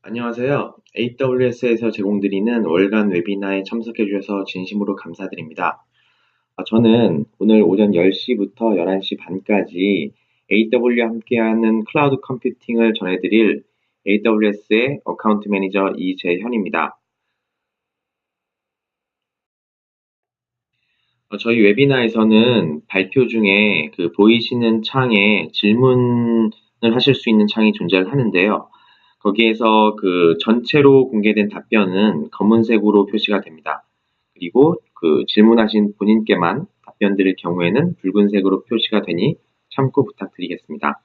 안녕하세요. AWS에서 제공드리는 월간 웨비나에 참석해 주셔서 진심으로 감사드립니다. 저는 오늘 오전 10시부터 11시 반까지 AW와 함께하는 클라우드 컴퓨팅을 전해드릴 AWS의 어카운트 매니저 이재현입니다. 저희 웨비나에서는 발표 중에 보이시는 창에 질문을 하실 수 있는 창이 존재를 하는데요. 거기에서 전체로 공개된 답변은 검은색으로 표시가 됩니다. 그리고 질문하신 본인께만 답변 드릴 경우에는 붉은색으로 표시가 되니 참고 부탁드리겠습니다.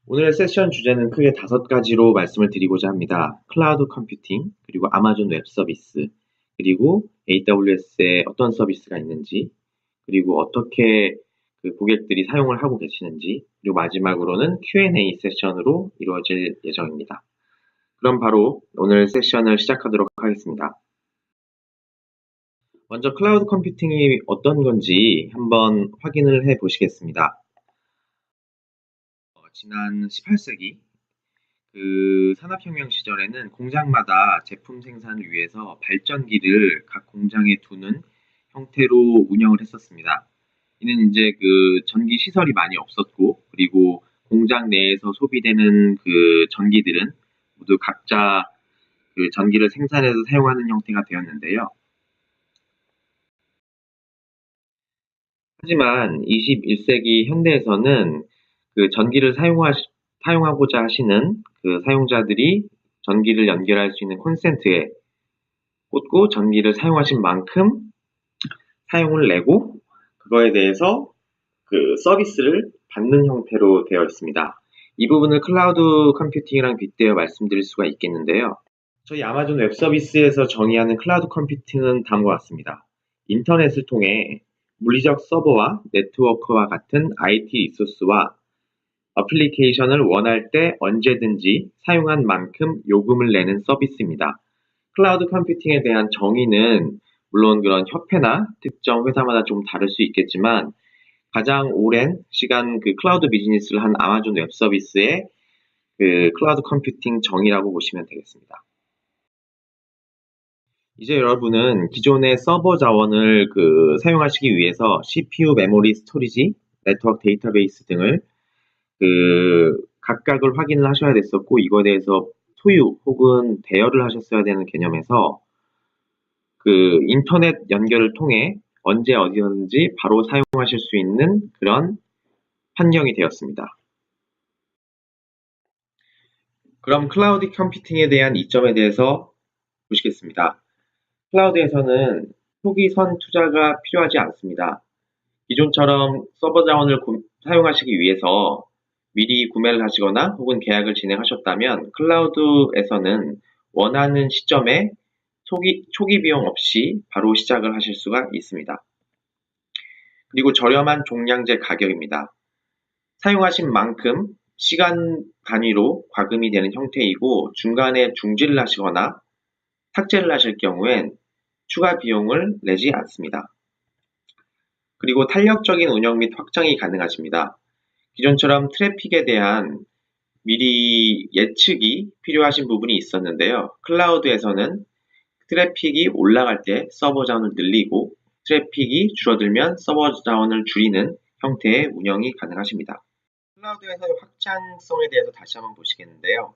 오늘의 세션 주제는 크게 5가지로 말씀을 드리고자 합니다. 클라우드 컴퓨팅, 그리고 아마존 웹 서비스, 그리고 AWS에 어떤 서비스가 있는지, 그리고 어떻게 고객들이 사용을 하고 계시는지, 그리고 마지막으로는 Q&A 세션으로 이루어질 예정입니다. 그럼 바로 오늘 세션을 시작하도록 하겠습니다. 먼저 클라우드 컴퓨팅이 어떤 건지 한번 확인을 해 보시겠습니다. 지난 18세기 산업혁명 시절에는 공장마다 제품 생산을 위해서 발전기를 각 공장에 두는 형태로 운영을 했었습니다. 이는 이제 전기 시설이 많이 없었고, 그리고 공장 내에서 소비되는 전기들은 모두 각자 전기를 생산해서 사용하는 형태가 되었는데요. 하지만 21세기 현대에서는 전기를 사용하고자 하시는 사용자들이 전기를 연결할 수 있는 콘센트에 꽂고 전기를 사용하신 만큼 사용을 내고 그거에 대해서 서비스를 받는 형태로 되어 있습니다. 이 부분을 클라우드 컴퓨팅이랑 빗대어 말씀드릴 수가 있겠는데요. 저희 아마존 웹 서비스에서 정의하는 클라우드 컴퓨팅은 다음과 같습니다. 인터넷을 통해 물리적 서버와 네트워크와 같은 IT 리소스와 어플리케이션을 원할 때 언제든지 사용한 만큼 요금을 내는 서비스입니다. 클라우드 컴퓨팅에 대한 정의는 물론 그런 협회나 특정 회사마다 좀 다를 수 있겠지만 가장 오랜 시간 클라우드 비즈니스를 한 아마존 웹 서비스의 클라우드 컴퓨팅 정의라고 보시면 되겠습니다. 이제 여러분은 기존의 서버 자원을 사용하시기 위해서 CPU, 메모리, 스토리지, 네트워크 데이터베이스 등을 각각을 확인을 하셔야 됐었고, 이거에 대해서 소유 혹은 대여를 하셨어야 되는 개념에서 인터넷 연결을 통해 언제 어디든지 바로 사용하실 수 있는 그런 환경이 되었습니다. 그럼 클라우드 컴퓨팅에 대한 이점에 대해서 보시겠습니다. 클라우드에서는 초기 선 투자가 필요하지 않습니다. 기존처럼 서버 자원을 사용하시기 위해서 미리 구매를 하시거나 혹은 계약을 진행하셨다면 클라우드에서는 원하는 시점에 초기 비용 없이 바로 시작을 하실 수가 있습니다. 그리고 저렴한 종량제 가격입니다. 사용하신 만큼 시간 단위로 과금이 되는 형태이고 중간에 중지를 하시거나 삭제를 하실 경우엔 추가 비용을 내지 않습니다. 그리고 탄력적인 운영 및 확장이 가능하십니다. 기존처럼 트래픽에 대한 미리 예측이 필요하신 부분이 있었는데요. 클라우드에서는 트래픽이 올라갈 때 서버 자원을 늘리고 트래픽이 줄어들면 서버 자원을 줄이는 형태의 운영이 가능하십니다. 클라우드에서의 확장성에 대해서 다시 한번 보시겠는데요.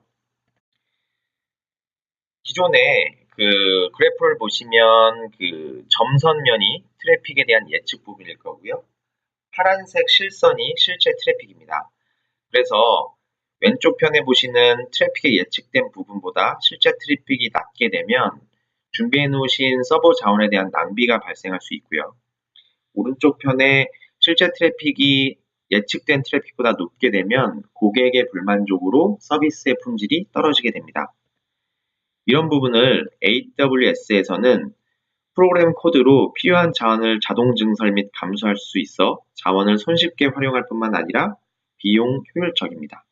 기존에 그래프를 보시면 점선면이 트래픽에 대한 예측 부분일 거고요. 파란색 실선이 실제 트래픽입니다. 그래서 왼쪽 편에 보시는 트래픽의 예측된 부분보다 실제 트래픽이 낮게 되면 준비해 놓으신 서버 자원에 대한 낭비가 발생할 수 있고요. 오른쪽 편에 실제 트래픽이 예측된 트래픽보다 높게 되면 고객의 불만족으로 서비스의 품질이 떨어지게 됩니다. 이런 부분을 AWS에서는 프로그램 코드로 필요한 자원을 자동 증설 및 감소할 수 있어 자원을 손쉽게 활용할 뿐만 아니라 비용 효율적입니다.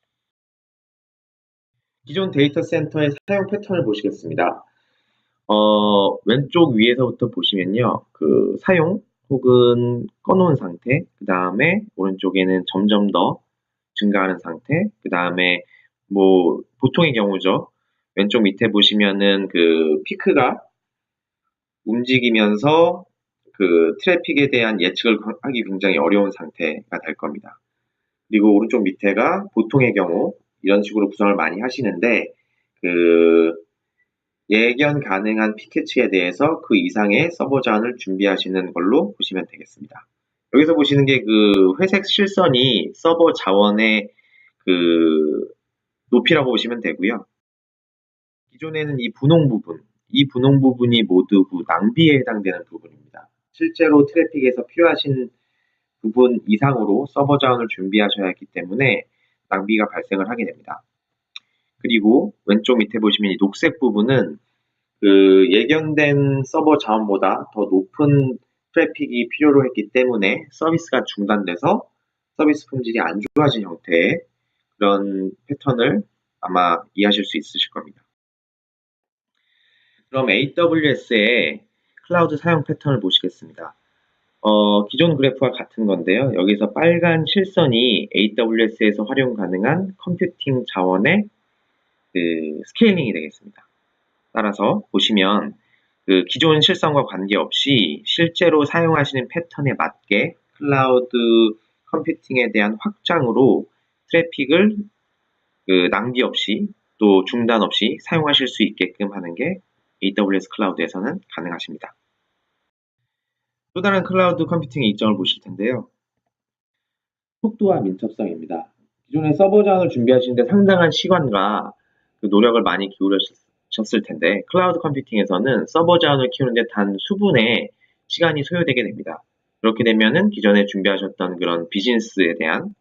기존 데이터 센터의 사용 패턴을 보시겠습니다. 왼쪽 위에서부터 보시면요. 사용 혹은 꺼놓은 상태, 그 다음에 오른쪽에는 점점 더 증가하는 상태, 그 다음에 보통의 경우죠. 왼쪽 밑에 보시면은 그 피크가 움직이면서 그 트래픽에 대한 예측을 하기 굉장히 어려운 상태가 될 겁니다. 그리고 오른쪽 밑에가 보통의 경우 이런 식으로 구성을 많이 하시는데 그 예견 가능한 피크치에 대해서 그 이상의 서버 자원을 준비하시는 걸로 보시면 되겠습니다. 여기서 보시는 게 그 회색 실선이 서버 자원의 그 높이라고 보시면 되고요. 기존에는 이 분홍 부분이 모두 그 낭비에 해당되는 부분입니다. 실제로 트래픽에서 필요하신 부분 이상으로 서버 자원을 준비하셔야 하기 때문에 낭비가 발생을 하게 됩니다. 그리고 왼쪽 밑에 보시면 이 녹색 부분은 그 예견된 서버 자원보다 더 높은 트래픽이 필요로 했기 때문에 서비스가 중단돼서 서비스 품질이 안 좋아진 형태의 그런 패턴을 아마 이해하실 수 있으실 겁니다. 그럼 AWS의 클라우드 사용 패턴을 보시겠습니다. 기존 그래프와 같은 건데요. 여기서 빨간 실선이 AWS에서 활용 가능한 컴퓨팅 자원의 그 스케일링이 되겠습니다. 따라서 보시면 그 기존 실선과 관계없이 실제로 사용하시는 패턴에 맞게 클라우드 컴퓨팅에 대한 확장으로 트래픽을 그 낭비 없이 또 중단 없이 사용하실 수 있게끔 하는 게 AWS 클라우드에서는 가능하십니다. 또 다른 클라우드 컴퓨팅의 이점을 보실 텐데요. 속도와 민첩성입니다. 기존에 서버 자원을 준비하시는데 상당한 시간과 그 노력을 많이 기울이셨을 텐데 클라우드 컴퓨팅에서는 서버 자원을 키우는데 단 수분의 시간이 소요되게 됩니다. 그렇게 되면은 기존에 준비하셨던 그런 비즈니스에 대한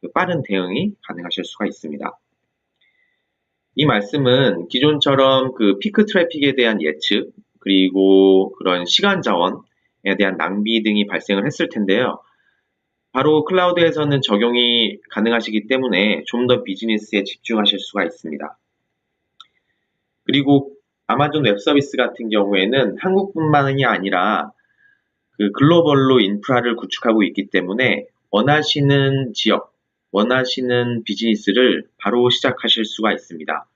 그 빠른 대응이 가능하실 수가 있습니다. 이 말씀은 기존처럼 그 피크 트래픽에 대한 예측, 그리고 그런 시간 자원에 대한 낭비 등이 발생을 했을 텐데요. 바로 클라우드에서는 적용이 가능하시기 때문에 좀 더 비즈니스에 집중하실 수가 있습니다. 그리고 아마존 웹 서비스 같은 경우에는 한국뿐만이 아니라 그 글로벌로 인프라를 구축하고 있기 때문에 원하시는 지역, 원하시는 비즈니스를 바로 시작하실 수가 있습니다.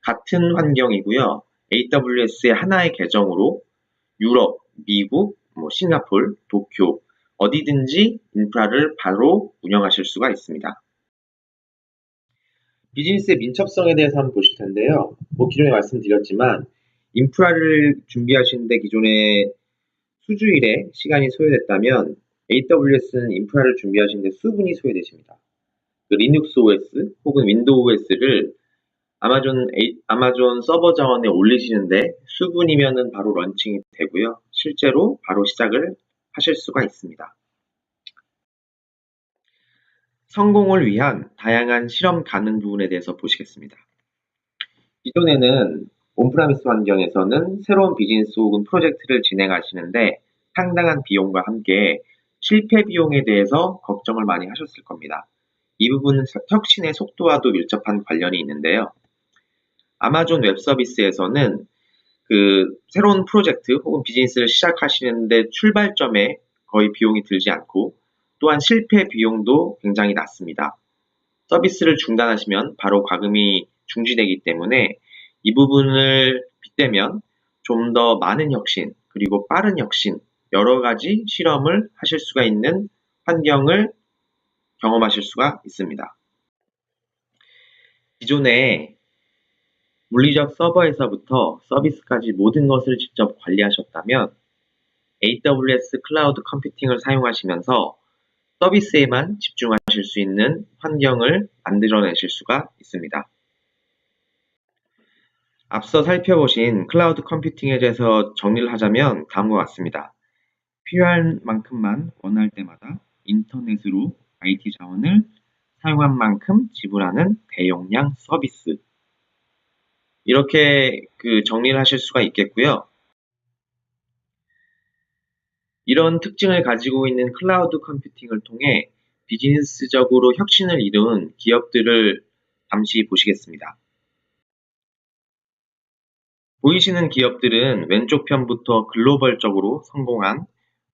같은 환경이고요. AWS의 하나의 계정으로 유럽, 미국, 싱가폴, 도쿄 어디든지 인프라를 바로 운영하실 수가 있습니다. 비즈니스의 민첩성에 대해서 한번 보실 텐데요. 기존에 말씀드렸지만 인프라를 준비하시는데 기존에 수주일에 시간이 소요됐다면 AWS는 인프라를 준비하시는데 수분이 소요되십니다. 그 리눅스 OS 혹은 윈도우 OS를 아마존 서버 자원에 올리시는데 수분이면은 바로 런칭이 되고요. 실제로 바로 시작을 하실 수가 있습니다. 성공을 위한 다양한 실험 가능 부분에 대해서 보시겠습니다. 기존에는 온프라미스 환경에서는 새로운 비즈니스 혹은 프로젝트를 진행하시는데 상당한 비용과 함께 실패 비용에 대해서 걱정을 많이 하셨을 겁니다. 이 부분은 혁신의 속도와도 밀접한 관련이 있는데요. 아마존 웹 서비스에서는 그 새로운 프로젝트 혹은 비즈니스를 시작하시는데 출발점에 거의 비용이 들지 않고 또한 실패 비용도 굉장히 낮습니다. 서비스를 중단하시면 바로 과금이 중지되기 때문에 이 부분을 빗대면 좀 더 많은 혁신 그리고 빠른 혁신 여러 가지 실험을 하실 수가 있는 환경을 경험하실 수가 있습니다. 기존에 물리적 서버에서부터 서비스까지 모든 것을 직접 관리하셨다면 AWS 클라우드 컴퓨팅을 사용하시면서 서비스에만 집중하실 수 있는 환경을 만들어내실 수가 있습니다. 앞서 살펴보신 클라우드 컴퓨팅에 대해서 정리를 하자면 다음과 같습니다. 필요한 만큼만 원할 때마다 인터넷으로 IT 자원을 사용한 만큼 지불하는 대용량 서비스. 이렇게 정리를 하실 수가 있겠고요. 이런 특징을 가지고 있는 클라우드 컴퓨팅을 통해 비즈니스적으로 혁신을 이룬 기업들을 잠시 보시겠습니다. 보이시는 기업들은 왼쪽 편부터 글로벌적으로 성공한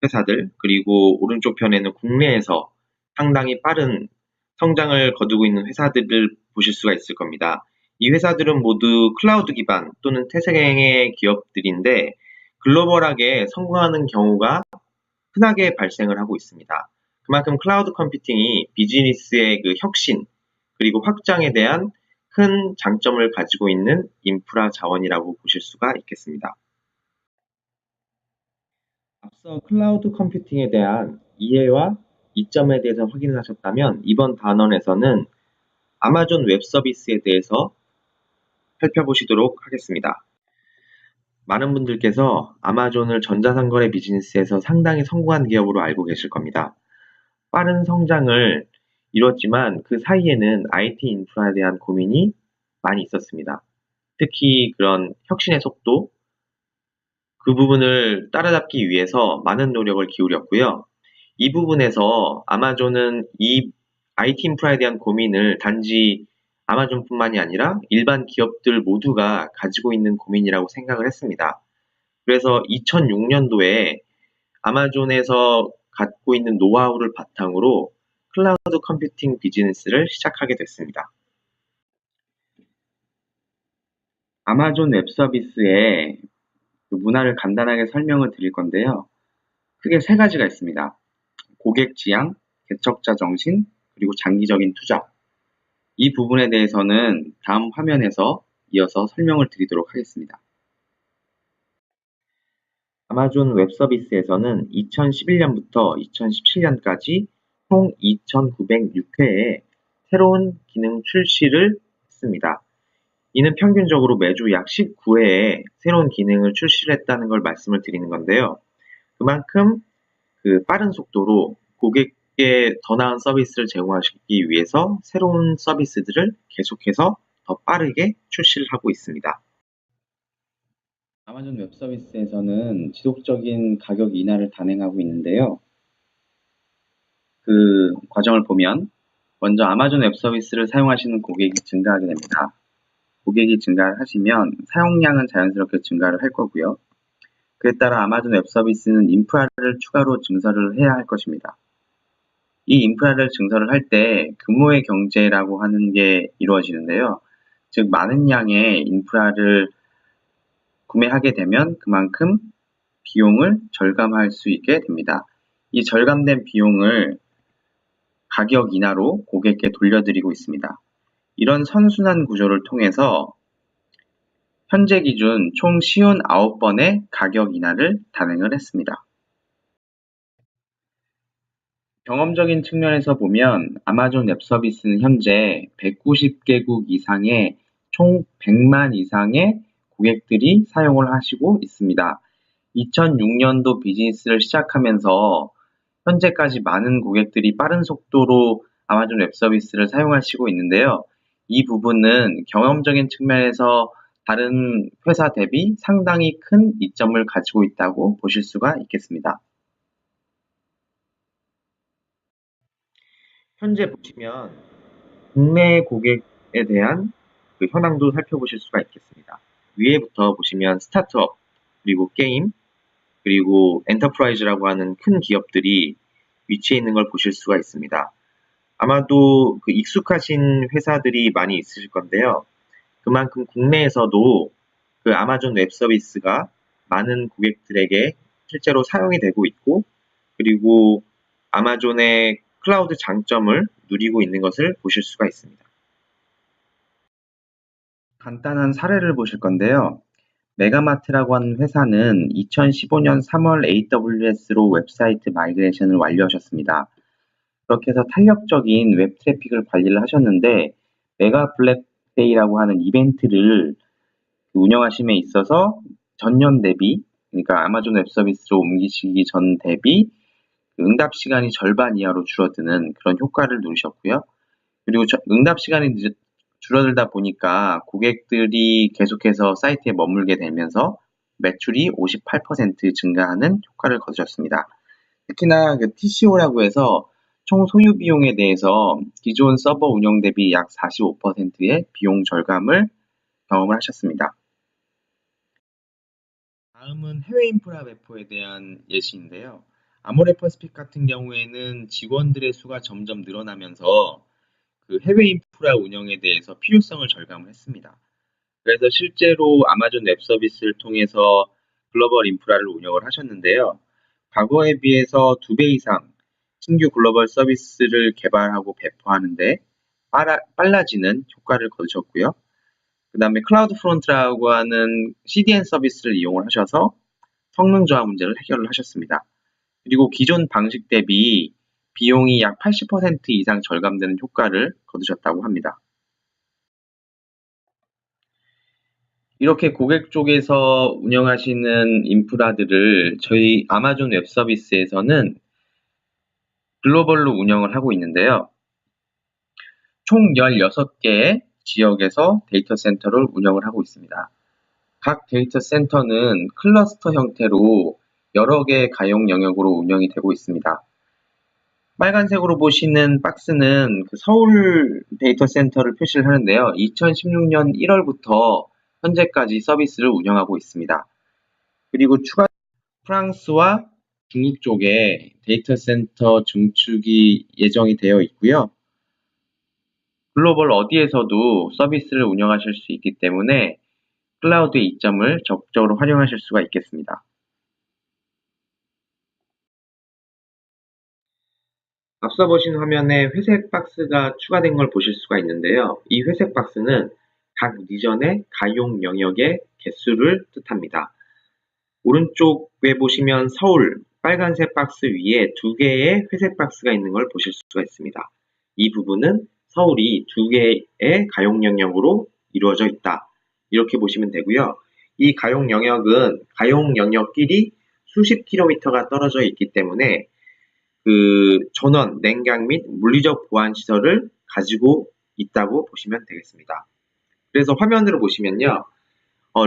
회사들, 그리고 오른쪽 편에는 국내에서 상당히 빠른 성장을 거두고 있는 회사들을 보실 수가 있을 겁니다. 이 회사들은 모두 클라우드 기반 또는 태생의 기업들인데 글로벌하게 성공하는 경우가 흔하게 발생을 하고 있습니다. 그만큼 클라우드 컴퓨팅이 비즈니스의 그 혁신 그리고 확장에 대한 큰 장점을 가지고 있는 인프라 자원이라고 보실 수가 있겠습니다. 앞서 클라우드 컴퓨팅에 대한 이해와 이점에 대해서 확인을 하셨다면 이번 단원에서는 아마존 웹 서비스에 대해서 살펴보시도록 하겠습니다. 많은 분들께서 아마존을 전자상거래 비즈니스에서 상당히 성공한 기업으로 알고 계실 겁니다. 빠른 성장을 이뤘지만 그 사이에는 IT 인프라에 대한 고민이 많이 있었습니다. 특히 그런 혁신의 속도, 그 부분을 따라잡기 위해서 많은 노력을 기울였고요. 이 부분에서 아마존은 이 IT 인프라에 대한 고민을 단지 아마존뿐만이 아니라 일반 기업들 모두가 가지고 있는 고민이라고 생각을 했습니다. 그래서 2006년도에 아마존에서 갖고 있는 노하우를 바탕으로 클라우드 컴퓨팅 비즈니스를 시작하게 됐습니다. 아마존 웹 서비스의 그 문화를 간단하게 설명을 드릴 건데요. 크게 세 가지가 있습니다. 고객 지향, 개척자 정신, 그리고 장기적인 투자. 이 부분에 대해서는 다음 화면에서 이어서 설명을 드리도록 하겠습니다. 아마존 웹 서비스에서는 2011년부터 2017년까지 총 2,906회의 새로운 기능 출시를 했습니다. 이는 평균적으로 매주 약 19회의 새로운 기능을 출시를 했다는 걸 말씀을 드리는 건데요. 그만큼 그 빠른 속도로 고객께 더 나은 서비스를 제공하기 위해서 새로운 서비스들을 계속해서 더 빠르게 출시를 하고 있습니다. 아마존 웹 서비스에서는 지속적인 가격 인하를 단행하고 있는데요. 그 과정을 보면 먼저 아마존 웹 서비스를 사용하시는 고객이 증가하게 됩니다. 고객이 증가하시면 사용량은 자연스럽게 증가를 할 거고요. 그에 따라 아마존 웹 서비스는 인프라를 추가로 증설을 해야 할 것입니다. 이 인프라를 증설을 할 때 규모의 경제라고 하는 게 이루어지는데요. 즉 많은 양의 인프라를 구매하게 되면 그만큼 비용을 절감할 수 있게 됩니다. 이 절감된 비용을 가격 인하로 고객께 돌려드리고 있습니다. 이런 선순환 구조를 통해서 현재 기준 총 59번의 가격 인하를 단행을 했습니다. 경험적인 측면에서 보면 아마존 웹 서비스는 현재 190개국 이상의 총 100만 이상의 고객들이 사용을 하시고 있습니다. 2006년도 비즈니스를 시작하면서 현재까지 많은 고객들이 빠른 속도로 아마존 웹 서비스를 사용하시고 있는데요. 이 부분은 경험적인 측면에서 다른 회사 대비 상당히 큰 이점을 가지고 있다고 보실 수가 있겠습니다. 현재 보시면 국내 고객에 대한 그 현황도 살펴보실 수가 있겠습니다. 위에부터 보시면 스타트업, 그리고 게임, 그리고 엔터프라이즈라고 하는 큰 기업들이 위치해 있는 걸 보실 수가 있습니다. 아마도 그 익숙하신 회사들이 많이 있으실 건데요. 그만큼 국내에서도 그 아마존 웹 서비스가 많은 고객들에게 실제로 사용이 되고 있고, 그리고 아마존의 클라우드 장점을 누리고 있는 것을 보실 수가 있습니다. 간단한 사례를 보실 건데요. 메가마트라고 하는 회사는 2015년 3월 AWS로 웹사이트 마이그레이션을 완료하셨습니다. 그렇게 해서 탄력적인 웹 트래픽을 관리를 하셨는데 메가 블랙데이라고 하는 이벤트를 운영하심에 있어서 전년 대비, 그러니까 아마존 웹 서비스로 옮기시기 전 대비 응답 시간이 절반 이하로 줄어드는 그런 효과를 누리셨고요. 그리고 응답 시간이 줄어들다 보니까 고객들이 계속해서 사이트에 머물게 되면서 매출이 58% 증가하는 효과를 거두셨습니다. 특히나 그 TCO라고 해서 총 소유 비용에 대해서 기존 서버 운영 대비 약 45%의 비용 절감을 경험을 하셨습니다. 다음은 해외 인프라 배포에 대한 예시인데요. 아모레 퍼시픽 같은 경우에는 직원들의 수가 점점 늘어나면서 그 해외 인프라 운영에 대해서 필요성을 절감을 했습니다. 그래서 실제로 아마존 웹 서비스를 통해서 글로벌 인프라를 운영을 하셨는데요. 과거에 비해서 2배 이상 신규 글로벌 서비스를 개발하고 배포하는데 빨라지는 효과를 거두셨고요. 그 다음에 클라우드 프론트라고 하는 CDN 서비스를 이용을 하셔서 성능 저하 문제를 해결을 하셨습니다. 그리고 기존 방식 대비 비용이 약 80% 이상 절감되는 효과를 거두셨다고 합니다. 이렇게 고객 쪽에서 운영하시는 인프라들을 저희 아마존 웹 서비스에서는 글로벌로 운영을 하고 있는데요. 총 16개의 지역에서 데이터 센터를 운영을 하고 있습니다. 각 데이터 센터는 클러스터 형태로 여러 개의 가용 영역으로 운영이 되고 있습니다. 빨간색으로 보시는 박스는 그 서울 데이터 센터를 표시를 하는데요. 2016년 1월부터 현재까지 서비스를 운영하고 있습니다. 그리고 추가 프랑스와 중국 쪽에 데이터 센터 증축이 예정이 되어 있고요. 글로벌 어디에서도 서비스를 운영하실 수 있기 때문에 클라우드의 이점을 적극적으로 활용하실 수가 있겠습니다. 앞서 보신 화면에 회색 박스가 추가된 걸 보실 수가 있는데요. 이 회색 박스는 각 리전의 가용 영역의 개수를 뜻합니다. 오른쪽에 보시면 서울 빨간색 박스 위에 2개의 회색 박스가 있는 걸 보실 수가 있습니다. 이 부분은 서울이 2개의 가용 영역으로 이루어져 있다. 이렇게 보시면 되고요. 이 가용 영역은 가용 영역끼리 수십 킬로미터가 떨어져 있기 때문에 그 전원, 냉각 및 물리적 보안 시설을 가지고 있다고 보시면 되겠습니다. 그래서 화면으로 보시면요.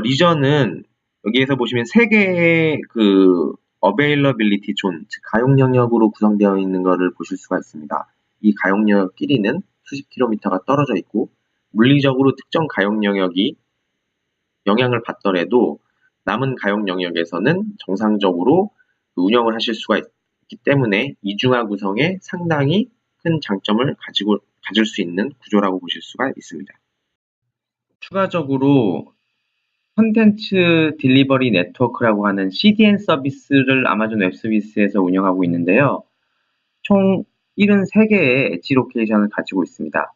리전은 여기에서 보시면 3개의 그 availability zone, 즉 가용 영역으로 구성되어 있는 것을 보실 수가 있습니다. 이 가용 영역끼리는 수십 킬로미터가 떨어져 있고 물리적으로 특정 가용 영역이 영향을 받더라도 남은 가용 영역에서는 정상적으로 운영을 하실 수가 있기 때문에 이중화 구성에 상당히 큰 장점을 가질 수 있는 구조라고 보실 수가 있습니다. 추가적으로 콘텐츠 딜리버리 네트워크라고 하는 CDN 서비스를 아마존 웹 서비스에서 운영하고 있는데요. 총 73개의 엣지 로케이션을 가지고 있습니다.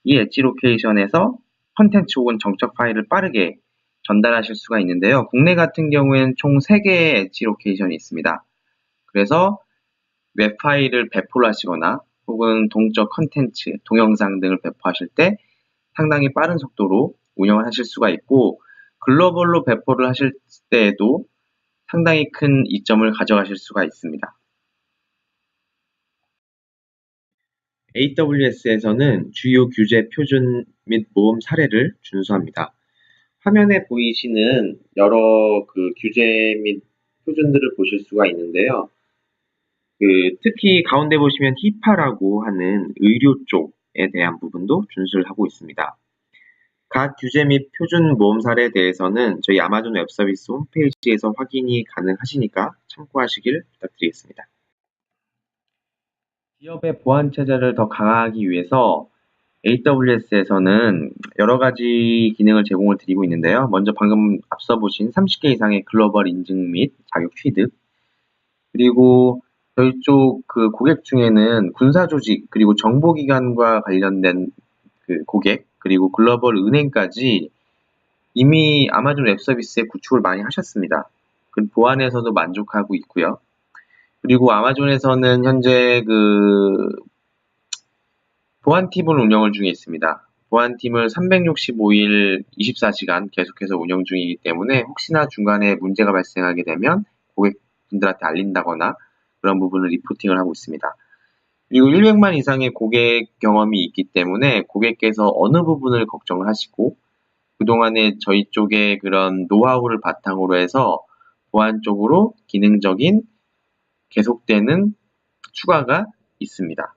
이 엣지 로케이션에서 콘텐츠 혹은 정적 파일을 빠르게 전달하실 수가 있는데요. 국내 같은 경우에는 총 3개의 엣지 로케이션이 있습니다. 그래서 웹 파일을 배포를 하시거나 혹은 동적 콘텐츠, 동영상 등을 배포하실 때 상당히 빠른 속도로 운영을 하실 수가 있고 글로벌로 배포를 하실 때에도 상당히 큰 이점을 가져가실 수가 있습니다. AWS에서는 주요 규제 표준 및 모험 사례를 준수합니다. 화면에 보이시는 여러 그 규제 및 표준들을 보실 수가 있는데요. 특히 가운데 보시면 히파라고 하는 의료 쪽에 대한 부분도 준수를 하고 있습니다. 각 규제 및 표준 모험 사례에 대해서는 저희 아마존 웹 서비스 홈페이지에서 확인이 가능하시니까 참고하시길 부탁드리겠습니다. 기업의 보안 체제를 더 강화하기 위해서 AWS에서는 여러 가지 기능을 제공을 드리고 있는데요. 먼저 방금 앞서 보신 30개 이상의 글로벌 인증 및 자격 취득, 그리고 저희 쪽 그 고객 중에는 군사 조직, 그리고 정보기관과 관련된 그 고객, 그리고 글로벌 은행까지 이미 아마존 웹 서비스에 구축을 많이 하셨습니다. 그 보안에서도 만족하고 있고요. 그리고 아마존에서는 현재 그 보안팀을 운영을 중에 있습니다. 보안팀을 365일 24시간 계속해서 운영 중이기 때문에 혹시나 중간에 문제가 발생하게 되면 고객분들한테 알린다거나 그런 부분을 리포팅을 하고 있습니다. 그리고 100만 이상의 고객 경험이 있기 때문에 고객께서 어느 부분을 걱정을 하시고 그동안에 저희 쪽에 그런 노하우를 바탕으로 해서 보안 쪽으로 기능적인 계속되는 추가가 있습니다.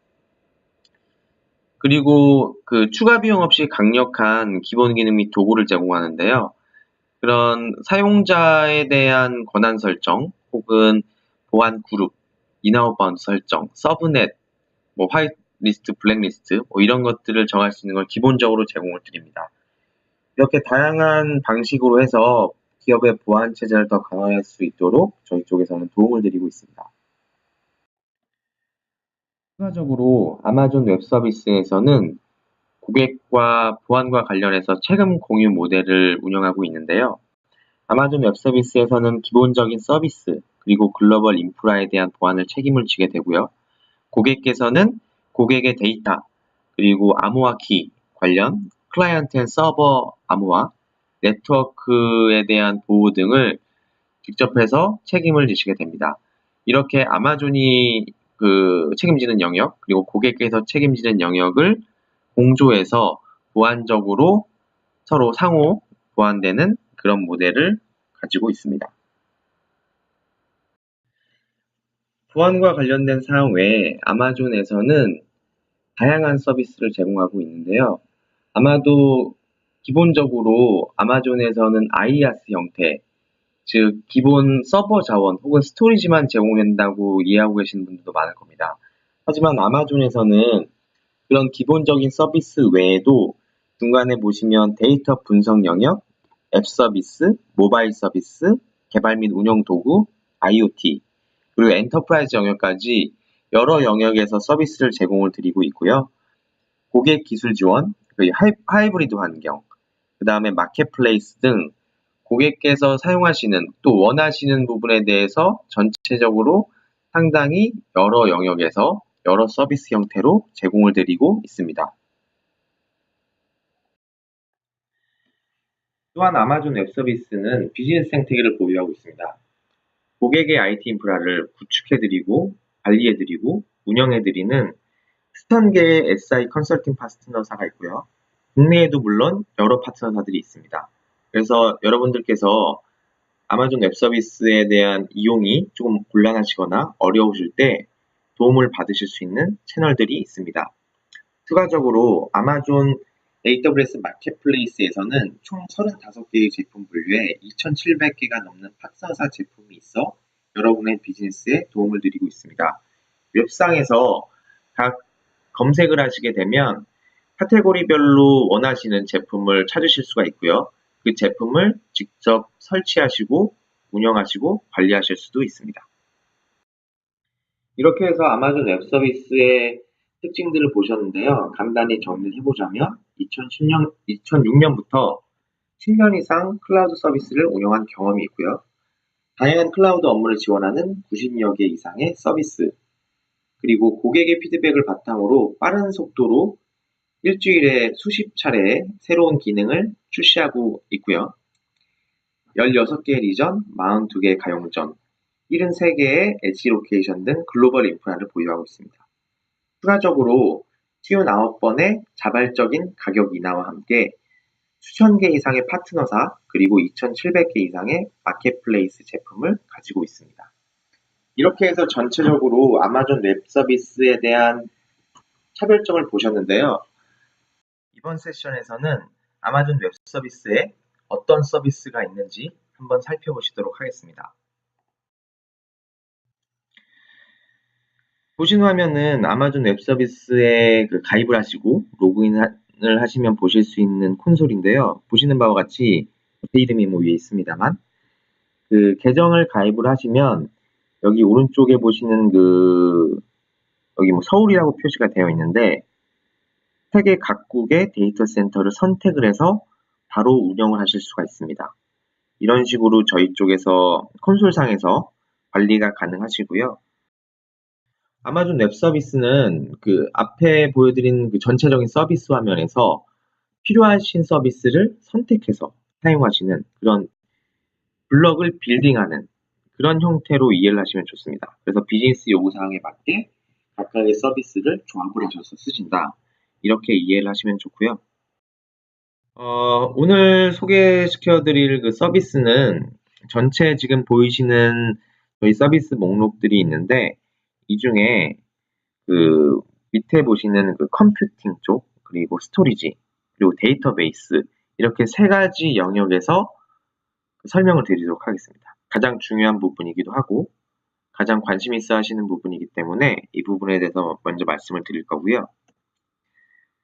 그리고 그 추가 비용 없이 강력한 기본 기능 및 도구를 제공하는데요. 그런 사용자에 대한 권한 설정 혹은 보안 그룹, 인아웃바운드 설정, 서브넷, 리스트, 블랙리스트 이런 것들을 정할 수 있는 걸 기본적으로 제공을 드립니다. 이렇게 다양한 방식으로 해서 기업의 보안 체제를 더 강화할 수 있도록 저희 쪽에서는 도움을 드리고 있습니다. 추가적으로 아마존 웹 서비스에서는 고객과 보안과 관련해서 책임 공유 모델을 운영하고 있는데요. 아마존 웹 서비스에서는 기본적인 서비스 그리고 글로벌 인프라에 대한 보안을 책임을 지게 되고요. 고객께서는 고객의 데이터 그리고 암호화 키 관련 클라이언트 앤 서버 암호화, 네트워크에 대한 보호 등을 직접 해서 책임을 지시게 됩니다. 이렇게 아마존이 책임지는 영역 그리고 고객께서 책임지는 영역을 공조해서 보안적으로 서로 상호 보완되는 그런 모델을 가지고 있습니다. 보안과 관련된 사항 외에 아마존에서는 다양한 서비스를 제공하고 있는데요. 아마도 기본적으로 아마존에서는 IaaS 형태, 즉 기본 서버 자원 혹은 스토리지만 제공된다고 이해하고 계시는 분들도 많을 겁니다. 하지만 아마존에서는 그런 기본적인 서비스 외에도 중간에 보시면 데이터 분석 영역, 앱 서비스, 모바일 서비스, 개발 및 운영 도구, IoT, 그리고 엔터프라이즈 영역까지 여러 영역에서 서비스를 제공을 드리고 있고요. 고객 기술 지원, 하이브리드 환경, 그 다음에 마켓플레이스 등 고객께서 사용하시는 또 원하시는 부분에 대해서 전체적으로 상당히 여러 영역에서 여러 서비스 형태로 제공을 드리고 있습니다. 또한 아마존 웹 서비스는 비즈니스 생태계를 보유하고 있습니다. 고객의 IT 인프라를 구축해드리고 관리해드리고 운영해드리는 수천 개의 SI 컨설팅 파트너사가 있고요. 국내에도 물론 여러 파트너사들이 있습니다. 그래서 여러분들께서 아마존 웹 서비스에 대한 이용이 조금 곤란하시거나 어려우실 때 도움을 받으실 수 있는 채널들이 있습니다. 추가적으로 아마존 AWS 마켓플레이스에서는 총 35개의 제품 분류에 2,700개가 넘는 파트너사 제품이 있어 여러분의 비즈니스에 도움을 드리고 있습니다. 웹상에서 각 검색을 하시게 되면 카테고리별로 원하시는 제품을 찾으실 수가 있고요. 그 제품을 직접 설치하시고 운영하시고 관리하실 수도 있습니다. 이렇게 해서 아마존 웹 서비스의 특징들을 보셨는데요. 간단히 정리를 해보자면 2006년부터 10년 이상 클라우드 서비스를 운영한 경험이 있고요. 다양한 클라우드 업무를 지원하는 90여 개 이상의 서비스, 그리고 고객의 피드백을 바탕으로 빠른 속도로 일주일에 수십 차례의 새로운 기능을 출시하고 있고요. 16개의 리전, 42개의 가용전, 73개의 엣지 로케이션 등 글로벌 인프라를 보유하고 있습니다. 추가적으로 59번의 자발적인 가격 인하와 함께 수천 개 이상의 파트너사 그리고 2,700개 이상의 마켓플레이스 제품을 가지고 있습니다. 이렇게 해서 전체적으로 아마존 웹 서비스에 대한 차별점을 보셨는데요. 이번 세션에서는 아마존 웹 서비스에 어떤 서비스가 있는지 한번 살펴보시도록 하겠습니다. 보신 화면은 아마존 웹 서비스에 가입을 하시고 로그인을 하시면 보실 수 있는 콘솔인데요. 보시는 바와 같이 제 이름이 위에 있습니다만 계정을 가입을 하시면 여기 오른쪽에 보시는 여기 서울이라고 표시가 되어 있는데 세계 각국의 데이터 센터를 선택을 해서 바로 운영을 하실 수가 있습니다. 이런 식으로 저희 쪽에서 콘솔상에서 관리가 가능하시고요. 아마존 웹 서비스는 앞에 보여드린 전체적인 서비스 화면에서 필요하신 서비스를 선택해서 사용하시는 그런 블럭을 빌딩하는 그런 형태로 이해를 하시면 좋습니다. 그래서 비즈니스 요구사항에 맞게 각각의 서비스를 조합을 하셔서 쓰신다. 이렇게 이해를 하시면 좋고요. 오늘 소개시켜드릴 서비스는 전체 지금 보이시는 저희 서비스 목록들이 있는데 이 중에 밑에 보시는 컴퓨팅 쪽, 그리고 스토리지, 그리고 데이터베이스 이렇게 세 가지 영역에서 설명을 드리도록 하겠습니다. 가장 중요한 부분이기도 하고 가장 관심 있어 하시는 부분이기 때문에 이 부분에 대해서 먼저 말씀을 드릴 거고요.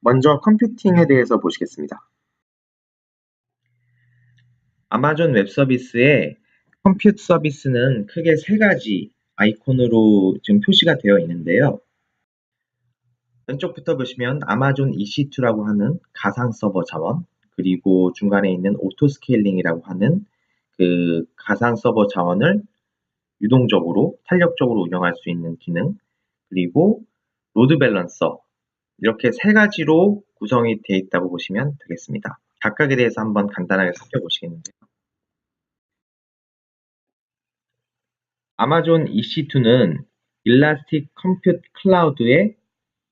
먼저 컴퓨팅에 대해서 보시겠습니다. 아마존 웹 서비스의 컴퓨트 서비스는 크게 세 가지 아이콘으로 지금 표시가 되어 있는데요. 왼쪽부터 보시면 아마존 EC2라고 하는 가상 서버 자원, 그리고 중간에 있는 오토 스케일링이라고 하는 그 가상 서버 자원을 유동적으로, 탄력적으로 운영할 수 있는 기능, 그리고 로드 밸런서, 이렇게 세 가지로 구성이 되어 있다고 보시면 되겠습니다. 각각에 대해서 한번 간단하게 살펴보시겠는데요. 아마존 EC2는 일라스틱 컴퓨트 클라우드의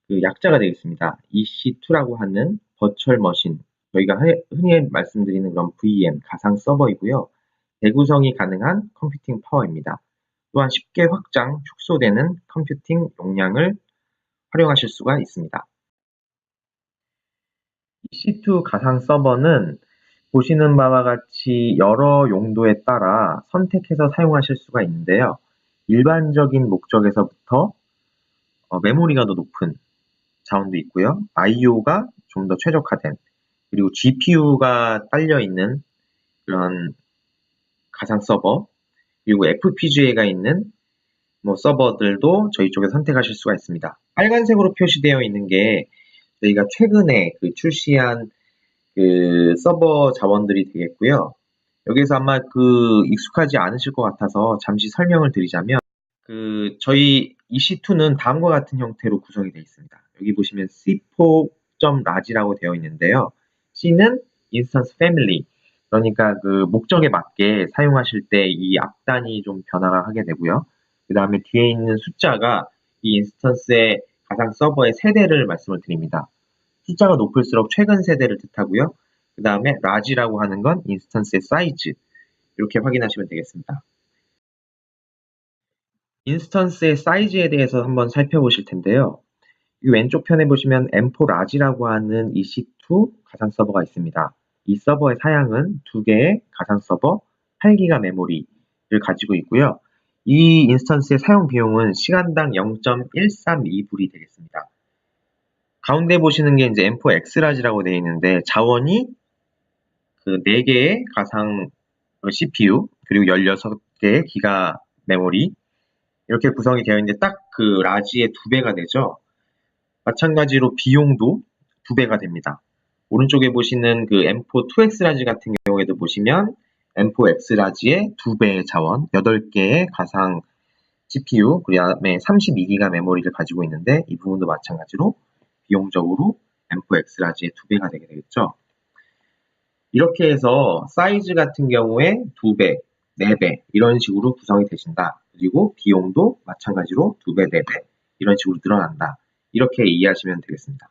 그 약자가 되겠습니다. EC2라고 하는 버추얼 머신, 저희가 흔히 말씀드리는 그런 VM, 가상 서버이고요. 재구성이 가능한 컴퓨팅 파워입니다. 또한 쉽게 확장, 축소되는 컴퓨팅 용량을 활용하실 수가 있습니다. EC2 가상 서버는 보시는 바와 같이 여러 용도에 따라 선택해서 사용하실 수가 있는데요. 일반적인 목적에서부터 메모리가 더 높은 자원도 있고요. IO가 좀 더 최적화된, 그리고 GPU가 딸려있는 그런 가상 서버, 그리고 FPGA가 있는 서버들도 저희 쪽에 선택하실 수가 있습니다. 빨간색으로 표시되어 있는 게 저희가 최근에 출시한 그 서버 자원들이 되겠고요. 여기서 아마 익숙하지 않으실 것 같아서 잠시 설명을 드리자면, 저희 EC2는 다음과 같은 형태로 구성이 되어 있습니다. 여기 보시면 C4.RAG이라고 되어 있는데요. C는 인스턴스 패밀리, 그러니까 그 목적에 맞게 사용하실 때 이 앞단이 좀 변화가 하게 되고요. 그 다음에 뒤에 있는 숫자가 이 인스턴스의 가상 서버의 세대를 말씀을 드립니다. 숫자가 높을수록 최근 세대를 뜻하고요. 그 다음에 라지라고 하는 건 인스턴스의 사이즈, 이렇게 확인하시면 되겠습니다. 인스턴스의 사이즈에 대해서 한번 살펴보실 텐데요. 이 왼쪽 편에 보시면 M4 라지라고 하는 EC2 가상 서버가 있습니다. 이 서버의 사양은 두 개의 가상 서버 8기가 메모리를 가지고 있고요. 이 인스턴스의 사용 비용은 시간당 0.132불이 되겠습니다. 가운데 보시는 게 이제 M4 X라지라고 되어 있는데, 자원이 그 4개의 가상 CPU, 그리고 16개의 기가 메모리, 이렇게 구성이 되어 있는데 딱 그 라지의 2배가 되죠. 마찬가지로 비용도 2배가 됩니다. 오른쪽에 보시는 그 M4 2X 라지 같은 경우에도 보시면 M4 X 라지의 2배의 자원, 8개의 가상 CPU, 그 다음에 32기가 메모리를 가지고 있는데, 이 부분도 마찬가지로 비용적으로 M4 X 라지의 2배가 되게 되겠죠. 이렇게 해서 사이즈 같은 경우에 2배, 4배 이런 식으로 구성이 되신다. 그리고 비용도 마찬가지로 2배, 4배 이런 식으로 늘어난다. 이렇게 이해하시면 되겠습니다.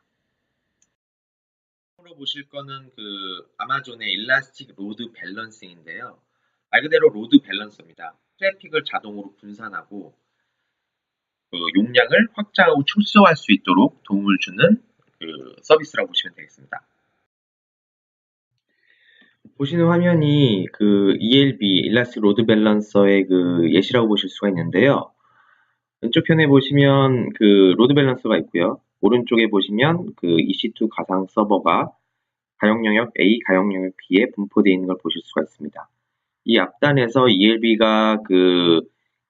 처음으로 보실 거는 아마존의 일라스틱 로드 밸런싱인데요. 말 그대로 로드 밸런서입니다. 트래픽을 자동으로 분산하고 용량을 확장하고 축소할 수 있도록 도움을 주는 서비스라고 보시면 되겠습니다. 보시는 화면이 ELB, 일라스틱 로드 밸런서의 예시라고 보실 수가 있는데요. 왼쪽 편에 보시면 로드 밸런서가 있고요. 오른쪽에 보시면 EC2 가상 서버가 가용 영역 A, 가용 영역 B에 분포되어 있는 걸 보실 수가 있습니다. 이 앞단에서 ELB가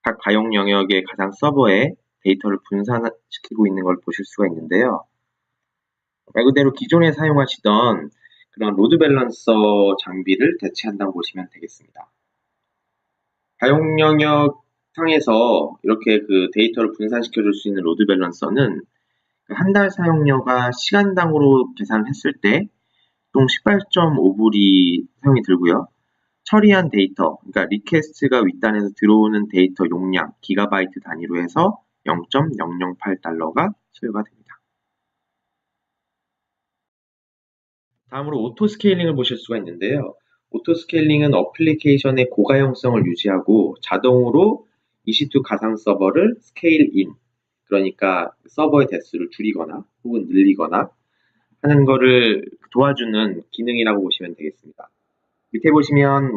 각 가용 영역의 가상 서버에 데이터를 분산시키고 있는 걸 보실 수가 있는데요. 말 그대로 기존에 사용하시던 그런 로드 밸런서 장비를 대체한다고 보시면 되겠습니다. 가용 영역 상에서 이렇게 데이터를 분산시켜 줄 수 있는 로드 밸런서는 한 달 사용료가 시간당으로 계산했을 때 총 18.5불이 사용이 들고요. 처리한 데이터, 그러니까 리퀘스트가 윗단에서 들어오는 데이터 용량, 기가바이트 단위로 해서 0.008달러가 소요가 됩니다. 다음으로 오토 스케일링을 보실 수가 있는데요. 오토 스케일링은 어플리케이션의 고가용성을 유지하고 자동으로 EC2 가상 서버를 스케일 인, 그러니까 서버의 대수를 줄이거나 혹은 늘리거나 하는 거를 도와주는 기능이라고 보시면 되겠습니다. 밑에 보시면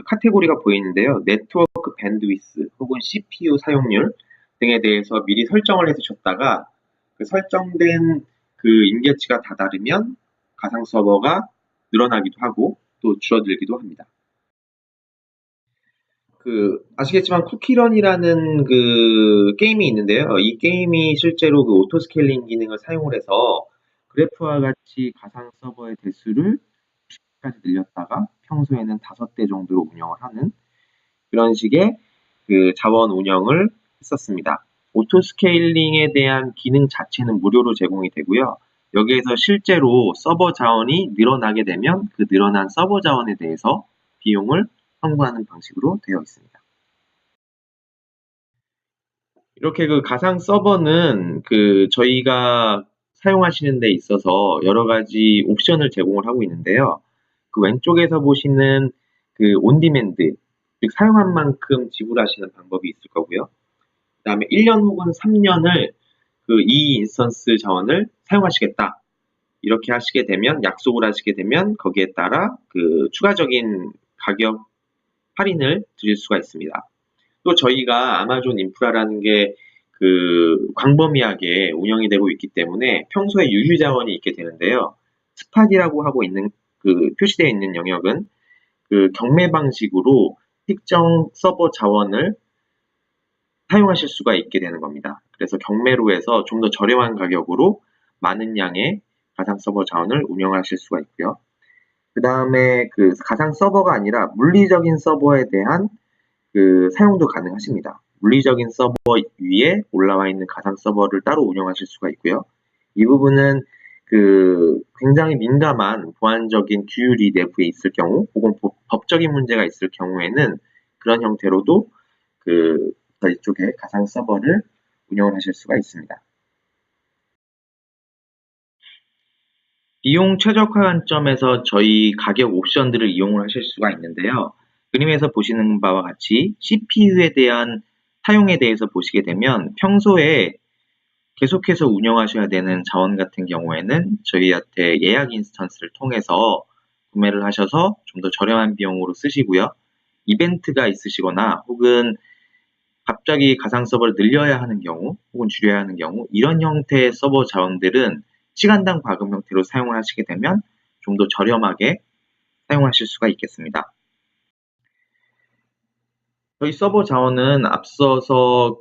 카테고리가 보이는데요. 네트워크 밴드위스 혹은 CPU 사용률 등에 대해서 미리 설정을 해 두셨다가 그 설정된 그 임계치가 다다르면 가상 서버가 늘어나기도 하고 또 줄어들기도 합니다. 아시겠지만 쿠키런이라는 그 게임이 있는데요. 이 게임이 실제로 그 오토 스케일링 기능을 사용을 해서 그래프와 같이 가상 서버의 대수를 10까지 늘렸다가 평소에는 5대 정도로 운영을 하는 그런 식의 그 자원 운영을 했었습니다. 오토 스케일링에 대한 기능 자체는 무료로 제공이 되고요. 여기에서 실제로 서버 자원이 늘어나게 되면 그 늘어난 서버 자원에 대해서 비용을 청구하는 방식으로 되어 있습니다. 이렇게 그 가상 서버는 그 저희가 사용하시는 데 있어서 여러 가지 옵션을 제공을 하고 있는데요. 그 왼쪽에서 보시는 그 온디맨드, 즉 사용한 만큼 지불하시는 방법이 있을 거고요. 그다음에 1년 혹은 3년을 그 이 인스턴스 자원을 사용하시겠다. 이렇게 하시게 되면 약속을 하시게 되면 거기에 따라 그 추가적인 가격 할인을 드릴 수가 있습니다. 또 저희가 아마존 인프라라는 게 그 광범위하게 운영이 되고 있기 때문에 평소에 유휴 자원이 있게 되는데요. 스팟이라고 하고 있는 그 표시되어 있는 영역은 그 경매 방식으로 특정 서버 자원을 사용하실 수가 있게 되는 겁니다. 그래서 경매로 해서 좀 더 저렴한 가격으로 많은 양의 가상 서버 자원을 운영하실 수가 있고요. 그 다음에 그 가상 서버가 아니라 물리적인 서버에 대한 그 사용도 가능하십니다. 물리적인 서버 위에 올라와 있는 가상 서버를 따로 운영하실 수가 있고요. 이 부분은 그 굉장히 민감한 보안적인 규율이 내부에 있을 경우 혹은 법적인 문제가 있을 경우에는 그런 형태로도 그 저희 쪽에 가상 서버를 운영을 하실 수가 있습니다. 비용 최적화 관점에서 저희 가격 옵션들을 이용을 하실 수가 있는데요. 그림에서 보시는 바와 같이 CPU에 대한 사용에 대해서 보시게 되면 평소에 계속해서 운영하셔야 되는 자원 같은 경우에는 저희한테 예약 인스턴스를 통해서 구매를 하셔서 좀 더 저렴한 비용으로 쓰시고요. 이벤트가 있으시거나 혹은 갑자기 가상 서버를 늘려야 하는 경우 혹은 줄여야 하는 경우 이런 형태의 서버 자원들은 시간당 과금 형태로 사용을 하시게 되면 좀 더 저렴하게 사용하실 수가 있겠습니다. 저희 서버 자원은 앞서서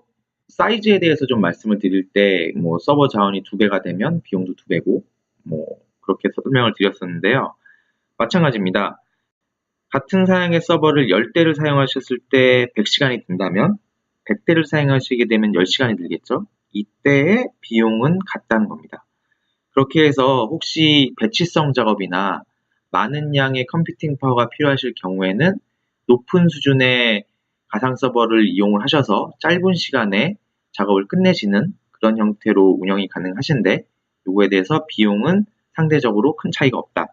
사이즈에 대해서 좀 말씀을 드릴 때 뭐 서버 자원이 2배가 되면 비용도 2배고 뭐 그렇게 설명을 드렸었는데요. 마찬가지입니다. 같은 사양의 서버를 10대를 사용하셨을 때 100시간이 든다면 100대를 사용하시게 되면 10시간이 들겠죠? 이때의 비용은 같다는 겁니다. 그렇게 해서 혹시 배치성 작업이나 많은 양의 컴퓨팅 파워가 필요하실 경우에는 높은 수준의 가상 서버를 이용을 하셔서 짧은 시간에 작업을 끝내시는 그런 형태로 운영이 가능하신데 이거에 대해서 비용은 상대적으로 큰 차이가 없다.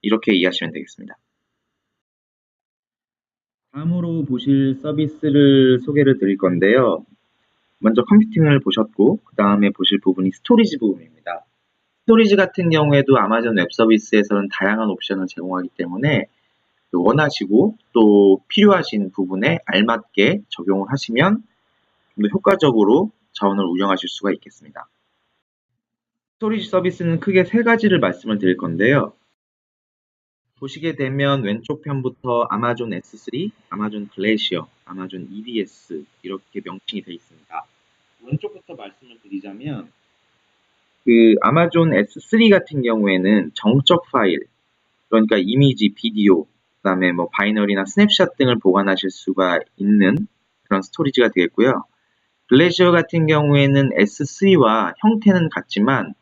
이렇게 이해하시면 되겠습니다. 다음으로 보실 서비스를 소개를 드릴 건데요. 먼저 컴퓨팅을 보셨고 그 다음에 보실 부분이 스토리지 부분입니다. 스토리지 같은 경우에도 아마존 웹 서비스에서는 다양한 옵션을 제공하기 때문에 원하시고 또 필요하신 부분에 알맞게 적용을 하시면 좀 더 효과적으로 자원을 운영하실 수가 있겠습니다. 스토리지 서비스는 크게 3가지를 말씀을 드릴 건데요. 보시게 되면 왼쪽 편부터 아마존 S3, 아마존 글래시어, 아마존 EBS 이렇게 명칭이 되어 있습니다. 왼쪽부터 말씀을 드리자면 그 아마존 S3 같은 경우에는 정적 파일, 그러니까 이미지, 비디오, 그다음에 뭐 바이너리나 스냅샷 등을 보관하실 수가 있는 그런 스토리지가 되겠고요. 글래시어 같은 경우에는 S3와 형태는 같지만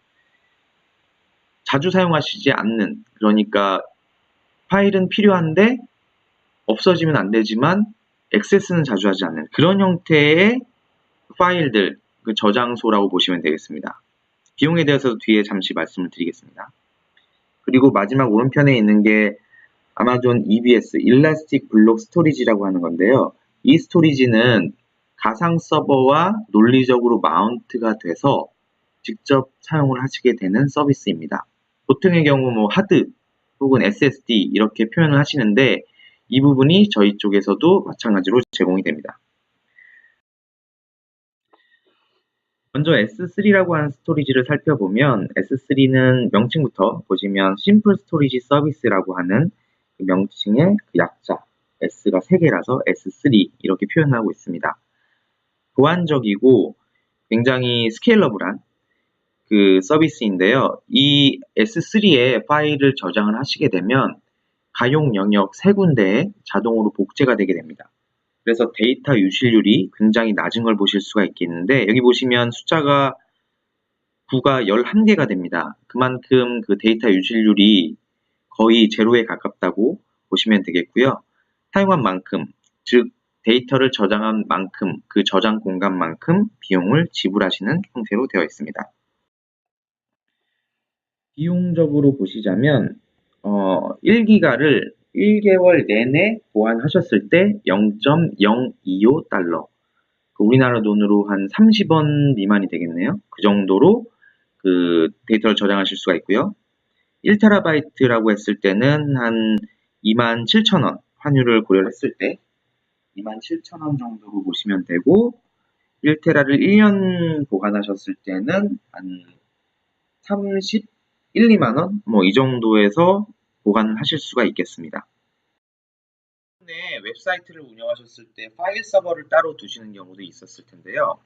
자주 사용하시지 않는, 그러니까 파일은 필요한데 없어지면 안 되지만 액세스는 자주 하지 않는 그런 형태의 파일들, 그 저장소라고 보시면 되겠습니다. 비용에 대해서도 뒤에 잠시 말씀을 드리겠습니다. 그리고 마지막 오른편에 있는 게 아마존 EBS, 일라스틱 블록 스토리지라고 하는 건데요. 이 스토리지는 가상 서버와 논리적으로 마운트가 돼서 직접 사용을 하시게 되는 서비스입니다. 보통의 경우 뭐 하드 혹은 SSD 이렇게 표현을 하시는데 이 부분이 저희 쪽에서도 마찬가지로 제공이 됩니다. 먼저 S3라고 하는 스토리지를 살펴보면 S3는 명칭부터 보시면 심플 스토리지 서비스라고 하는 그 명칭의 그 약자 S가 3개라서 S3 이렇게 표현하고 있습니다. 보안적이고 굉장히 스케일러블한 그 서비스인데요. 이 S3에 파일을 저장을 하시게 되면 가용 영역 3군데에 자동으로 복제가 되게 됩니다. 그래서 데이터 유실률이 굉장히 낮은 걸 보실 수가 있겠는데 여기 보시면 숫자가 9가 11개가 됩니다. 그만큼 그 데이터 유실률이 거의 제로에 가깝다고 보시면 되겠고요. 사용한 만큼, 즉 데이터를 저장한 만큼 그 저장 공간만큼 비용을 지불하시는 형태로 되어 있습니다. 비용적으로 보시자면 1기가를 1개월 내내 보완하셨을 때 0.025달러, 우리나라 돈으로 한 30원 미만이 되겠네요. 그 정도로 그 데이터를 저장하실 수가 있고요. 1TB라고 했을 때는 한 27,000원, 환율을 고려했을 때 27,000원 정도로 보시면 되고 1테라를 1년 보관하셨을 때는 한 31, 2만 원? 뭐 이 정도에서 보관하실 수가 있겠습니다. 네, 웹사이트를 운영하셨을 때 파일 서버를 따로 두시는 경우도 있었을 텐데요.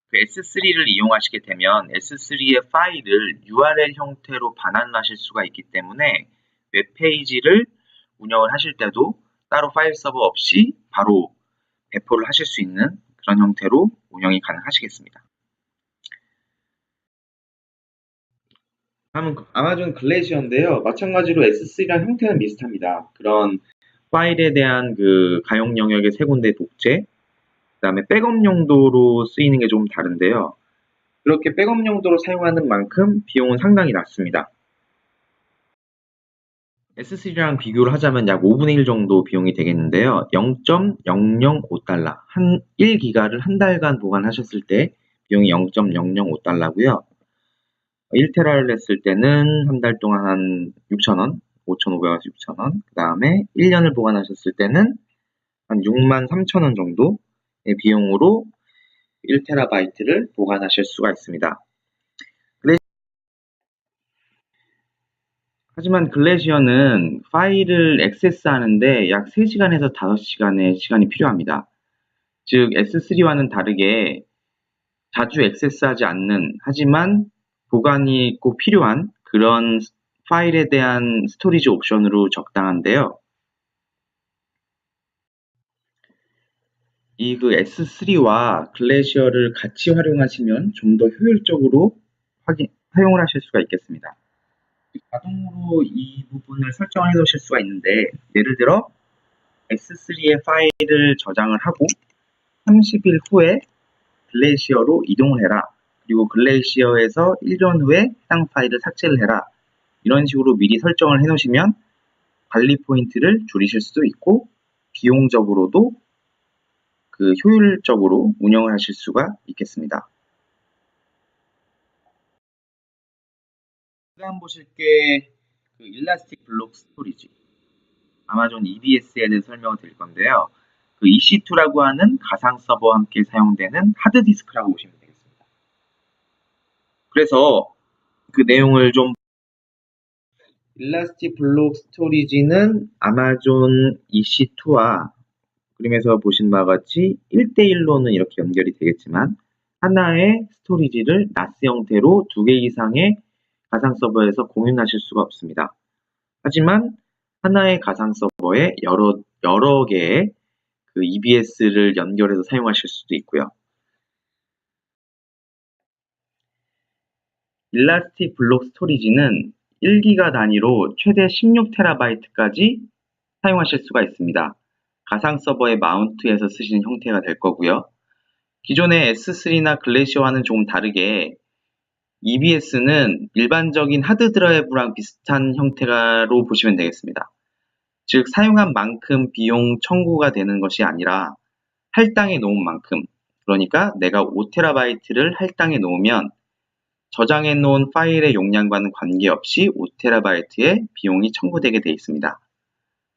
그 S3를 이용하시게 되면 S3의 파일을 URL 형태로 반환하실 수가 있기 때문에 웹페이지를 운영을 하실 때도 따로 파일 서버 없이 바로 배포를 하실 수 있는 그런 형태로 운영이 가능하시겠습니다. 다음은 아마존 글래시어인데요. 마찬가지로 S3랑 형태는 비슷합니다. 그런 파일에 대한 그 가용 영역의 3군데 복제, 그 다음에 백업 용도로 쓰이는 게 좀 다른데요. 그렇게 백업 용도로 사용하는 만큼 비용은 상당히 낮습니다. S3랑 비교를 하자면 약 5분의 1 정도 비용이 되겠는데요. 0.005달러, 1기가를 한 달간 보관하셨을 때 비용이 0.005달러고요. 1테라를 했을 때는 한 달 동안 한 6,000원, 5,500원에서 6,000원, 그 다음에 1년을 보관하셨을 때는 한 63,000원 정도의 비용으로 1테라바이트를 보관하실 수가 있습니다. 하지만 글래시어는 파일을 액세스하는데 약 3시간에서 5시간의 시간이 필요합니다. 즉 S3와는 다르게 자주 액세스하지 않는, 하지만 보관이 꼭 필요한 그런 파일에 대한 스토리지 옵션으로 적당한데요. 이 그 S3와 글래시어를 같이 활용하시면 좀 더 효율적으로 사용을 하실 수가 있겠습니다. 자동으로 이 부분을 설정해 놓으실 수가 있는데, 예를 들어 S3의 파일을 저장을 하고 30일 후에 글래시어로 이동을 해라. 그리고 글래시어에서 1년 후에 해당 파일을 삭제를 해라. 이런 식으로 미리 설정을 해 놓으시면 관리 포인트를 줄이실 수도 있고 비용적으로도 그 효율적으로 운영을 하실 수가 있겠습니다. 다음 보실 게 그 일라스틱 블록 스토리지, 아마존 EBS에 대해서 설명을 드릴 건데요. 그 EC2라고 하는 가상 서버와 함께 사용되는 하드디스크라고 보시면 되겠습니다. 그래서 그 내용을 좀, 일라스틱 블록 스토리지는 아마존 EC2와 그림에서 보신 바와 같이 1대1로는 이렇게 연결이 되겠지만 하나의 스토리지를 NAS 형태로 2개 이상의 가상 서버에서 공유하실 수가 없습니다. 하지만 하나의 가상 서버에 여러 개의 그 EBS를 연결해서 사용하실 수도 있고요. 일라스틱 블록 스토리지는 1기가 단위로 최대 16TB까지 사용하실 수가 있습니다. 가상 서버에 마운트해서 쓰시는 형태가 될 거고요. 기존의 S3나 글래시어와는 조금 다르게 EBS는 일반적인 하드 드라이브랑 비슷한 형태로 보시면 되겠습니다. 즉 사용한 만큼 비용 청구가 되는 것이 아니라 할당해 놓은 만큼, 그러니까 내가 5TB를 할당해 놓으면 저장해 놓은 파일의 용량과는 관계없이 5TB의 비용이 청구되게 되어 있습니다.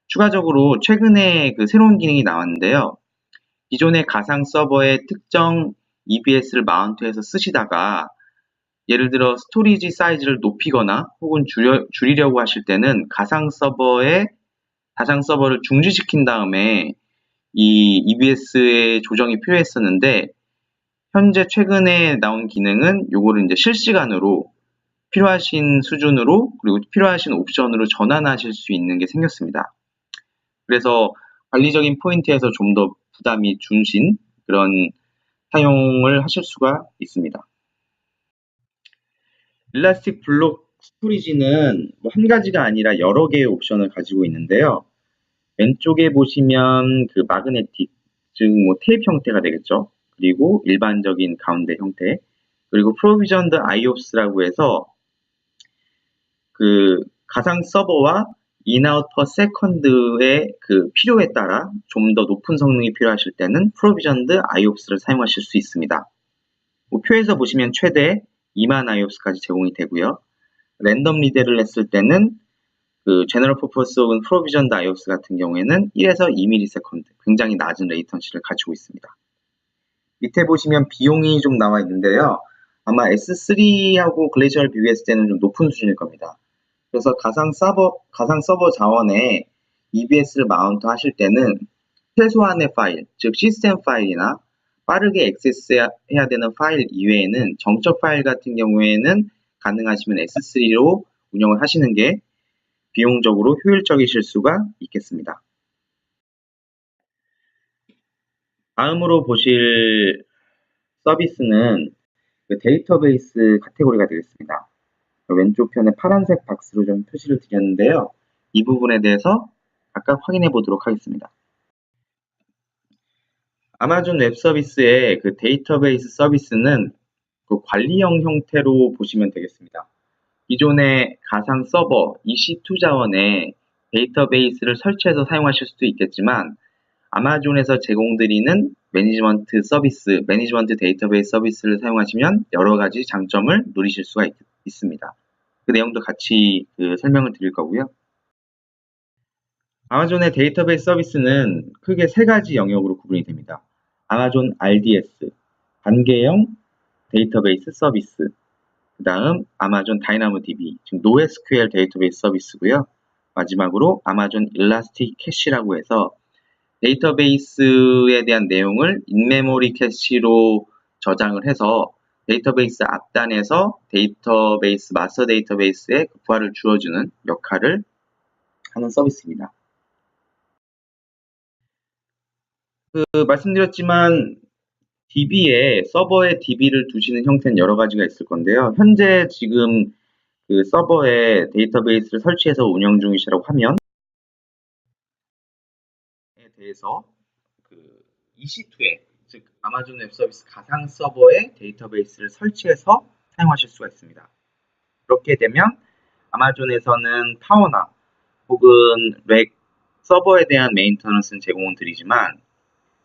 추가적으로 최근에 그 새로운 기능이 나왔는데요. 기존의 가상 서버의 특정 EBS를 마운트해서 쓰시다가 예를 들어 스토리지 사이즈를 높이거나 혹은 줄이려고 하실 때는 가상 서버를 중지시킨 다음에 이 EBS의 조정이 필요했었는데, 현재 최근에 나온 기능은 요거를 이제 실시간으로 필요하신 수준으로 그리고 필요하신 옵션으로 전환하실 수 있는 게 생겼습니다. 그래서 관리적인 포인트에서 좀 더 부담이 줄신 그런 사용을 하실 수가 있습니다. 일라스틱 블록 스토리지는 한 가지가 아니라 여러 개의 옵션을 가지고 있는데요. 왼쪽에 보시면 그 마그네틱, 즉 테이프 형태가 되겠죠. 그리고 일반적인 가운데 형태, 그리고 프로비전드 IOPS라고 해서 그 가상 서버와 인아웃 퍼 세컨드의 그 필요에 따라 좀 더 높은 성능이 필요하실 때는 프로비전드 IOPS를 사용하실 수 있습니다. 표에서 보시면 최대 2만 IOPS까지 제공이 되고요. 랜덤 리드를 했을 때는 그 제너럴 퍼포스 혹은 프로비전드 IOPS 같은 경우에는 1에서 2ms 굉장히 낮은 레이턴시를 가지고 있습니다. 밑에 보시면 비용이 좀 나와 있는데요. 아마 S3하고 글래시얼 비교했을 때는 좀 높은 수준일 겁니다. 그래서 가상 서버 자원에 EBS를 마운트 하실 때는 최소한의 파일, 즉 시스템 파일이나 빠르게 액세스해야 되는 파일 이외에는 정적 파일 같은 경우에는 가능하시면 S3로 운영을 하시는 게 비용적으로 효율적이실 수가 있겠습니다. 다음으로 보실 서비스는 그 데이터베이스 카테고리가 되겠습니다. 왼쪽 편에 파란색 박스로 좀 표시를 드렸는데요. 이 부분에 대해서 각각 확인해 보도록 하겠습니다. 아마존 웹 서비스의 그 데이터베이스 서비스는 그 관리형 형태로 보시면 되겠습니다. 기존의 가상 서버 EC2 자원에 데이터베이스를 설치해서 사용하실 수도 있겠지만, 아마존에서 제공드리는 매니지먼트 데이터베이스 서비스를 사용하시면 여러 가지 장점을 누리실 수가 있습니다. 그 내용도 같이 설명을 드릴 거고요. 아마존의 데이터베이스 서비스는 크게 세 가지 영역으로 구분이 됩니다. 아마존 RDS, 단계형 데이터베이스 서비스, 그 다음 아마존 다이나모DB, 즉 NoSQL 데이터베이스 서비스고요. 마지막으로 아마존 일라스틱 캐시라고 해서 데이터베이스에 대한 내용을 인메모리 캐시로 저장을 해서 데이터베이스 앞단에서 데이터베이스 마스터 데이터베이스에 부하를 주어주는 역할을 하는 서비스입니다. 말씀드렸지만 서버에 DB를 두시는 형태는 여러 가지가 있을 건데요. 현재 지금 그 서버에 데이터베이스를 설치해서 운영 중이시라고 하면 대해서 EC2에, 즉 아마존 웹 서비스 가상 서버에 데이터베이스를 설치해서 사용하실 수가 있습니다. 그렇게 되면 아마존에서는 파워나 혹은 렉 서버에 대한 메인터넌스는 제공은 드리지만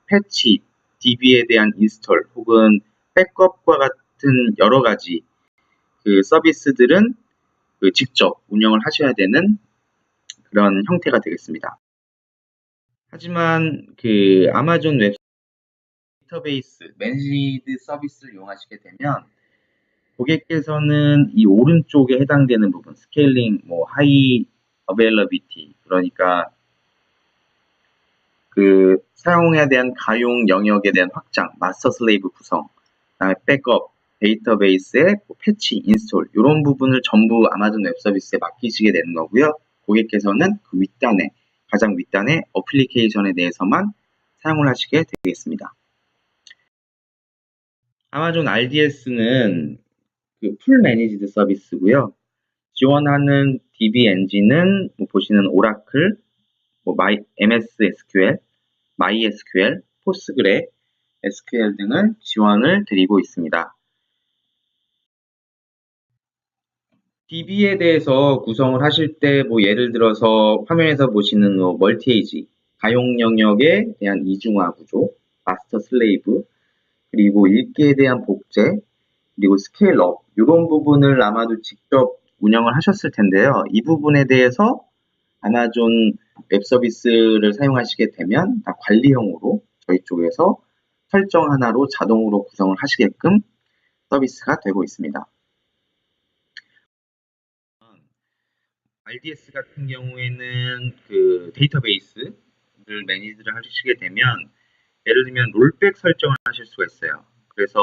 패치, DB에 대한 인스톨 혹은 백업과 같은 여러 가지 그 서비스들은 직접 운영을 하셔야 되는 그런 형태가 되겠습니다. 하지만 아마존 웹 데이터베이스 매니지드 서비스를 이용하시게 되면 고객께서는 이 오른쪽에 해당되는 부분 스케일링, 하이 어베일러비티, 그러니까 사용에 대한 가용 영역에 대한 확장, 마스터 슬레이브 구성, 그다음에 백업, 데이터베이스의 패치, 인스톨 이런 부분을 전부 아마존 웹 서비스에 맡기시게 되는 거고요. 고객께서는 그 가장 윗단의 어플리케이션에 대해서만 사용을 하시게 되겠습니다. 아마존 RDS는 풀 매니지드 서비스고요. 지원하는 DB 엔진은 보시는 오라클, MS SQL, MySQL, 포스그레, SQL 등을 지원을 드리고 있습니다. DB에 대해서 구성을 하실 때 예를 들어서 화면에서 보시는 멀티에이지, 가용 영역에 대한 이중화 구조, 마스터 슬레이브, 그리고 읽기에 대한 복제, 그리고 스케일업 이런 부분을 아마도 직접 운영을 하셨을 텐데요. 이 부분에 대해서 아마존 웹 서비스를 사용하시게 되면 다 관리형으로 저희 쪽에서 설정 하나로 자동으로 구성을 하시게끔 서비스가 되고 있습니다. RDS 같은 경우에는 그 데이터베이스를 매니지를 하시게 되면 예를 들면 롤백 설정을 하실 수가 있어요. 그래서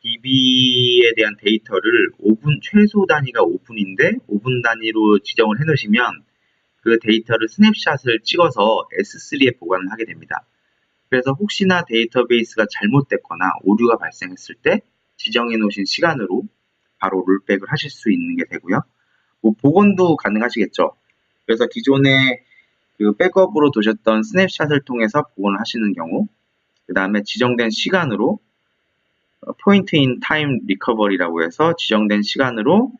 DB에 대한 데이터를 5분, 최소 단위가 5분인데 5분 단위로 지정을 해 놓으시면 그 데이터를 스냅샷을 찍어서 S3에 보관을 하게 됩니다. 그래서 혹시나 데이터베이스가 잘못됐거나 오류가 발생했을 때 지정해 놓으신 시간으로 바로 롤백을 하실 수 있는 게 되고요. 뭐 복원도 가능하시겠죠. 그래서 기존에 그 백업으로 두셨던 스냅샷을 통해서 복원을 하시는 경우, 그 다음에 지정된 시간으로 포인트 인 타임 리커버리라고 해서 지정된 시간으로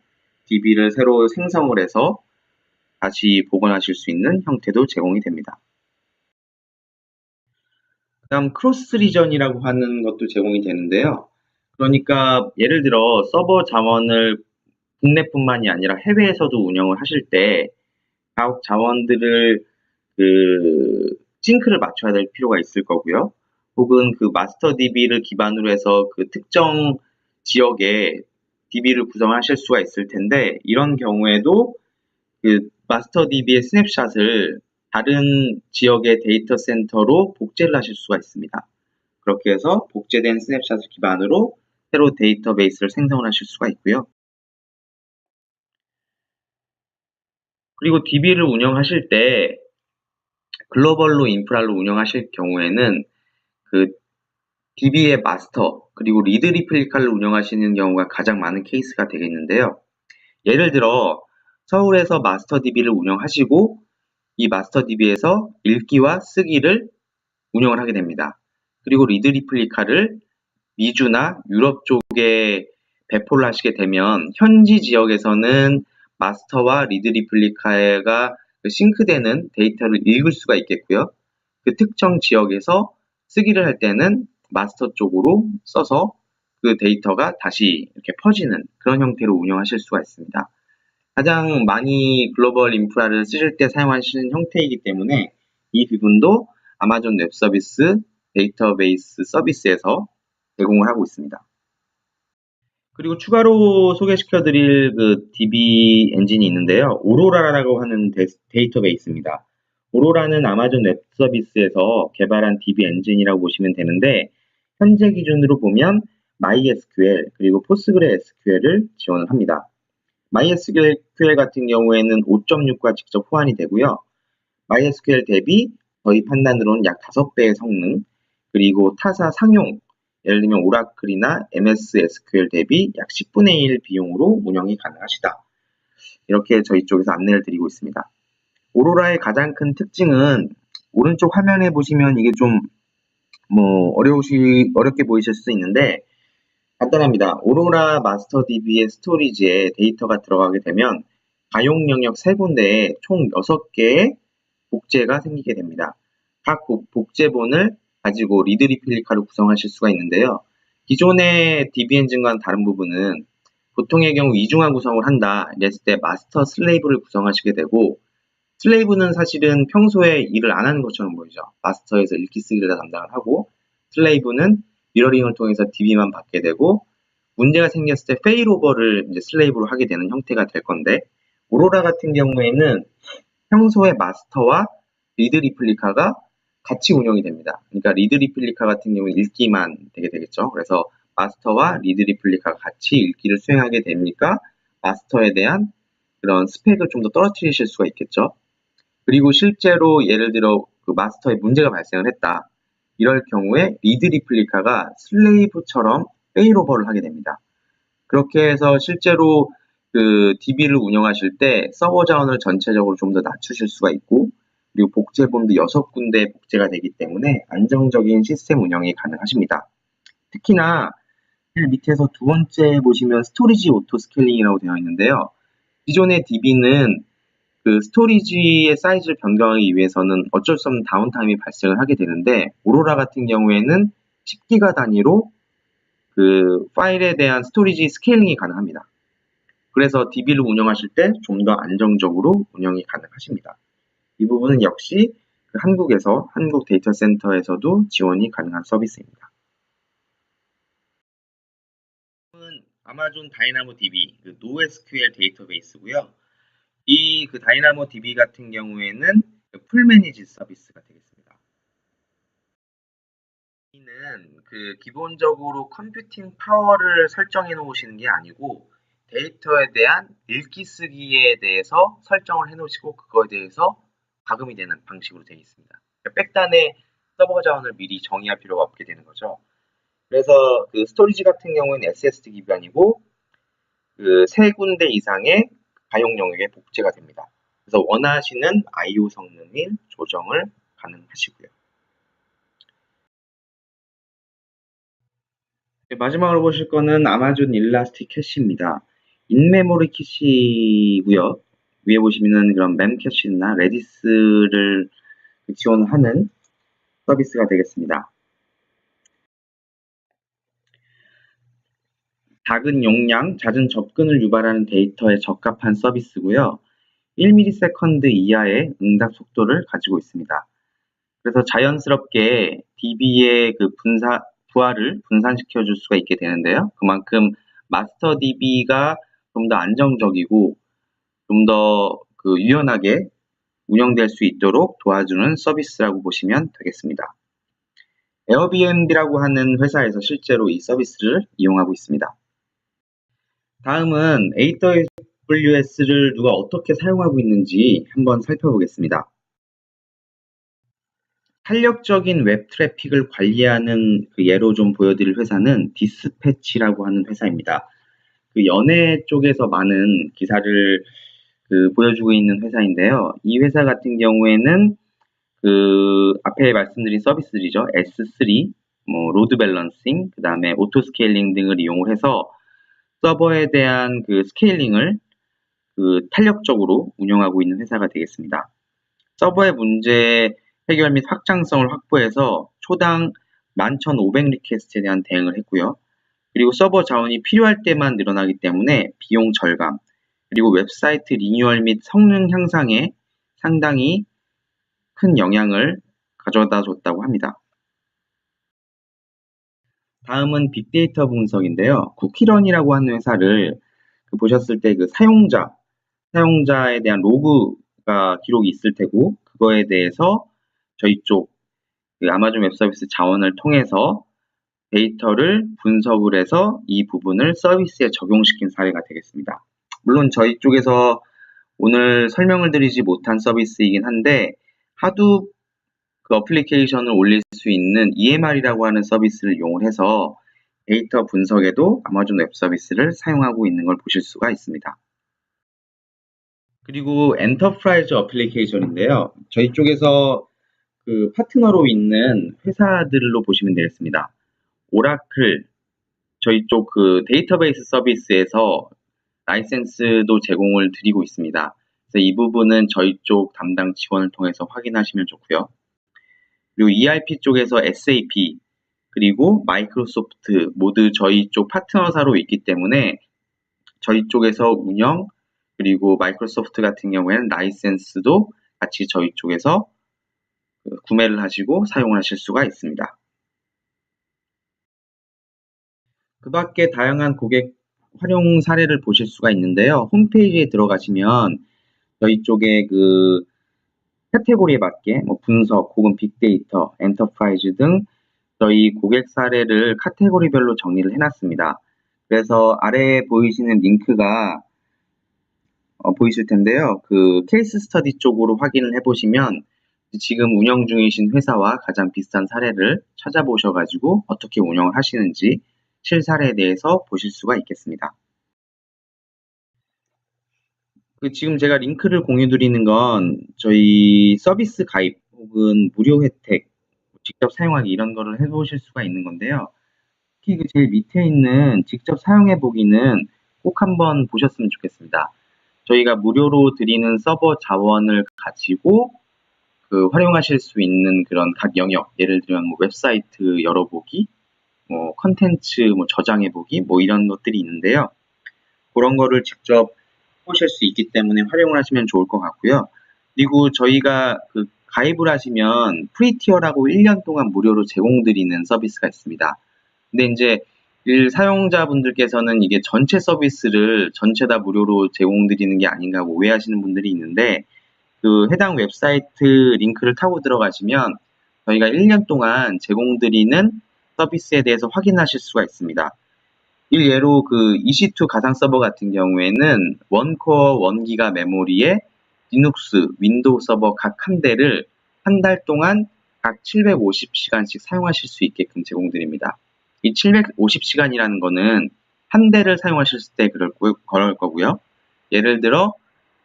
DB를 새로 생성을 해서 다시 복원하실 수 있는 형태도 제공이 됩니다. 그 다음 크로스 리전이라고 하는 것도 제공이 되는데요. 그러니까 예를 들어 서버 자원을 국내뿐만이 아니라 해외에서도 운영을 하실 때 각 자원들을 싱크를 맞춰야 될 필요가 있을 거고요. 혹은 그 마스터 DB를 기반으로 해서 그 특정 지역에 DB를 구성하실 수가 있을 텐데 이런 경우에도 그 마스터 DB의 스냅샷을 다른 지역의 데이터 센터로 복제를 하실 수가 있습니다. 그렇게 해서 복제된 스냅샷을 기반으로 새로 데이터베이스를 생성을 하실 수가 있고요. 그리고 DB를 운영하실 때 글로벌로 인프라를 운영하실 경우에는 그 DB의 마스터 그리고 리드 리플리카를 운영하시는 경우가 가장 많은 케이스가 되겠는데요. 예를 들어 서울에서 마스터 DB를 운영하시고 이 마스터 DB에서 읽기와 쓰기를 운영을 하게 됩니다. 그리고 리드 리플리카를 미주나 유럽 쪽에 배포를 하시게 되면 현지 지역에서는 마스터와 리드 리플리카가 싱크되는 데이터를 읽을 수가 있겠고요. 그 특정 지역에서 쓰기를 할 때는 마스터 쪽으로 써서 그 데이터가 다시 이렇게 퍼지는 그런 형태로 운영하실 수가 있습니다. 가장 많이 글로벌 인프라를 쓰실 때 사용하시는 형태이기 때문에 이 부분도 아마존 웹 서비스 데이터베이스 서비스에서 제공을 하고 있습니다. 그리고 추가로 소개시켜 드릴 그 DB 엔진이 있는데요. 오로라라고 하는 데이터베이스입니다. 오로라는 아마존 웹 서비스에서 개발한 DB 엔진이라고 보시면 되는데 현재 기준으로 보면 MySQL 그리고 PostgreSQL을 지원을 합니다. MySQL 같은 경우에는 5.6과 직접 호환이 되고요. MySQL 대비 저희 판단으로는 약 5배의 성능, 그리고 타사 상용, 예를 들면 오라클이나 MS SQL 대비 약 10분의 1 비용으로 운영이 가능하시다. 이렇게 저희 쪽에서 안내를 드리고 있습니다. 오로라의 가장 큰 특징은 오른쪽 화면에 보시면 이게 좀 어렵게 보이실 수 있는데 간단합니다. 오로라 마스터 DB의 스토리지에 데이터가 들어가게 되면 가용 영역 3군데에 총 6개의 복제가 생기게 됩니다. 각 복제본을 가지고 리드 리플리카를 구성하실 수가 있는데요. 기존의 DB 엔진과는 다른 부분은 보통의 경우 이중화 구성을 한다 이랬을 때 마스터 슬레이브를 구성하시게 되고 슬레이브는 사실은 평소에 일을 안 하는 것처럼 보이죠. 마스터에서 읽기 쓰기를 다 담당을 하고 슬레이브는 미러링을 통해서 DB만 받게 되고 문제가 생겼을 때 페일오버를 이제 슬레이브로 하게 되는 형태가 될 건데 오로라 같은 경우에는 평소에 마스터와 리드 리플리카가 같이 운영이 됩니다. 그러니까 리드 리플리카 같은 경우는 읽기만 되게 되겠죠. 그래서 마스터와 리드 리플리카가 같이 읽기를 수행하게 되니까 마스터에 대한 그런 스펙을 좀 더 떨어뜨리실 수가 있겠죠. 그리고 실제로 예를 들어 그 마스터에 문제가 발생을 했다. 이럴 경우에 리드 리플리카가 슬레이브처럼 페일오버를 하게 됩니다. 그렇게 해서 실제로 그 DB를 운영하실 때 서버 자원을 전체적으로 좀 더 낮추실 수가 있고 그리고 복제본도 6군데 복제가 되기 때문에 안정적인 시스템 운영이 가능하십니다. 특히나 밑에서 두 번째 보시면 스토리지 오토 스케일링이라고 되어 있는데요. 기존의 DB는 그 스토리지의 사이즈를 변경하기 위해서는 어쩔 수 없는 다운타임이 발생을 하게 되는데 오로라 같은 경우에는 10기가 단위로 그 파일에 대한 스토리지 스케일링이 가능합니다. 그래서 DB를 운영하실 때 좀 더 안정적으로 운영이 가능하십니다. 이 부분은 역시 한국에서 한국 데이터 센터에서도 지원이 가능한 서비스입니다. 아마존 다이나모DB, 그 NoSQL 데이터베이스고요. 이 그 다이나모DB 같은 경우에는 풀 매니지 서비스가 되겠습니다. 이는 그 기본적으로 컴퓨팅 파워를 설정해 놓으시는 게 아니고 데이터에 대한 읽기 쓰기에 대해서 설정을 해 놓으시고 그거에 대해서 과금이 되는 방식으로 되어 있습니다. 백단에 서버 자원을 미리 정의할 필요가 없게 되는 거죠. 그래서 그 스토리지 같은 경우에는 SSD 기반이고 그 세 군데 이상의 가용 영역에 복제가 됩니다. 그래서 원하시는 I/O 성능을 조정을 가능하시고요. 네, 마지막으로 보실 거는 아마존 일라스틱 캐시입니다. 인메모리 캐시고요. 위에 보시면은 그런 mem캐시나 레디스를 지원하는 서비스가 되겠습니다. 작은 용량, 잦은 접근을 유발하는 데이터에 적합한 서비스고요. 1ms 이하의 응답 속도를 가지고 있습니다. 그래서 자연스럽게 DB의 그 부하를 분산시켜 줄 수가 있게 되는데요. 그만큼 마스터 DB가 좀 더 안정적이고 좀 더 그 유연하게 운영될 수 있도록 도와주는 서비스라고 보시면 되겠습니다. 에어비앤비라고 하는 회사에서 실제로 이 서비스를 이용하고 있습니다. 다음은 AWS를 누가 어떻게 사용하고 있는지 한번 살펴보겠습니다. 탄력적인 웹 트래픽을 관리하는 그 예로 좀 보여드릴 회사는 디스패치라고 하는 회사입니다. 그 연예 쪽에서 많은 기사를 그 보여주고 있는 회사인데요. 이 회사 같은 경우에는 그 앞에 말씀드린 서비스들이죠. S3, 뭐 로드 밸런싱, 그 다음에 오토 스케일링 등을 이용을 해서 서버에 대한 그 스케일링을 그 탄력적으로 운영하고 있는 회사가 되겠습니다. 서버의 문제 해결 및 확장성을 확보해서 초당 11,500 리퀘스트에 대한 대응을 했고요. 그리고 서버 자원이 필요할 때만 늘어나기 때문에 비용 절감, 그리고 웹사이트 리뉴얼 및 성능 향상에 상당히 큰 영향을 가져다 줬다고 합니다. 다음은 빅데이터 분석인데요. 쿠키런이라고 하는 회사를 보셨을 때 그 사용자에 대한 로그가 기록이 있을 테고 그거에 대해서 저희 쪽 그 아마존 웹서비스 자원을 통해서 데이터를 분석을 해서 이 부분을 서비스에 적용시킨 사례가 되겠습니다. 물론 저희 쪽에서 오늘 설명을 드리지 못한 서비스이긴 한데 하두 그 어플리케이션을 올릴 수 있는 EMR이라고 하는 서비스를 이용을 해서 데이터 분석에도 아마존 웹 서비스를 사용하고 있는 걸 보실 수가 있습니다. 그리고 엔터프라이즈 어플리케이션인데요. 저희 쪽에서 그 파트너로 있는 회사들로 보시면 되겠습니다. 오라클, 저희 쪽 그 데이터베이스 서비스에서 라이센스도 제공을 드리고 있습니다. 그래서 이 부분은 저희 쪽 담당 직원을 통해서 확인하시면 좋고요. 그리고 ERP 쪽에서 SAP, 그리고 마이크로소프트 모두 저희 쪽 파트너사로 있기 때문에 저희 쪽에서 운영, 그리고 마이크로소프트 같은 경우에는 라이센스도 같이 저희 쪽에서 구매를 하시고 사용을 하실 수가 있습니다. 그 밖에 다양한 고객 활용 사례를 보실 수가 있는데요. 홈페이지에 들어가시면 저희 쪽에 그 카테고리에 맞게 뭐 분석 혹은 빅데이터, 엔터프라이즈 등 저희 고객 사례를 카테고리별로 정리를 해놨습니다. 그래서 아래에 보이시는 링크가 보이실 텐데요. 그 케이스 스터디 쪽으로 확인을 해보시면 지금 운영 중이신 회사와 가장 비슷한 사례를 찾아보셔가지고 어떻게 운영을 하시는지 실사례에 대해서 보실 수가 있겠습니다. 지금 제가 링크를 공유 드리는 건 저희 서비스 가입 혹은 무료 혜택, 직접 사용하기 이런 거를 해보실 수가 있는 건데요. 특히 그 제일 밑에 있는 직접 사용해 보기는 꼭 한번 보셨으면 좋겠습니다. 저희가 무료로 드리는 서버 자원을 가지고 그 활용하실 수 있는 그런 각 영역, 예를 들면 뭐 웹사이트 열어보기, 뭐 컨텐츠 뭐 저장해보기, 뭐 이런 것들이 있는데요. 그런 거를 직접 보실 수 있기 때문에 활용을 하시면 좋을 것 같고요. 그리고 저희가 그 가입을 하시면 프리티어라고 1년 동안 무료로 제공드리는 서비스가 있습니다. 근데 이제 사용자분들께서는 이게 전체 서비스를 전체 다 무료로 제공드리는 게 아닌가 하고 오해하시는 분들이 있는데, 그 해당 웹사이트 링크를 타고 들어가시면 저희가 1년 동안 제공드리는 서비스에 대해서 확인하실 수가 있습니다. 일예로 그 EC2 가상 서버 같은 경우에는 원코어 1기가 메모리에 리눅스, 윈도우 서버 각 한 대를 한 달 동안 각 750시간씩 사용하실 수 있게끔 제공드립니다. 이 750시간이라는 거는 한 대를 사용하실 때 그럴 거고요. 예를 들어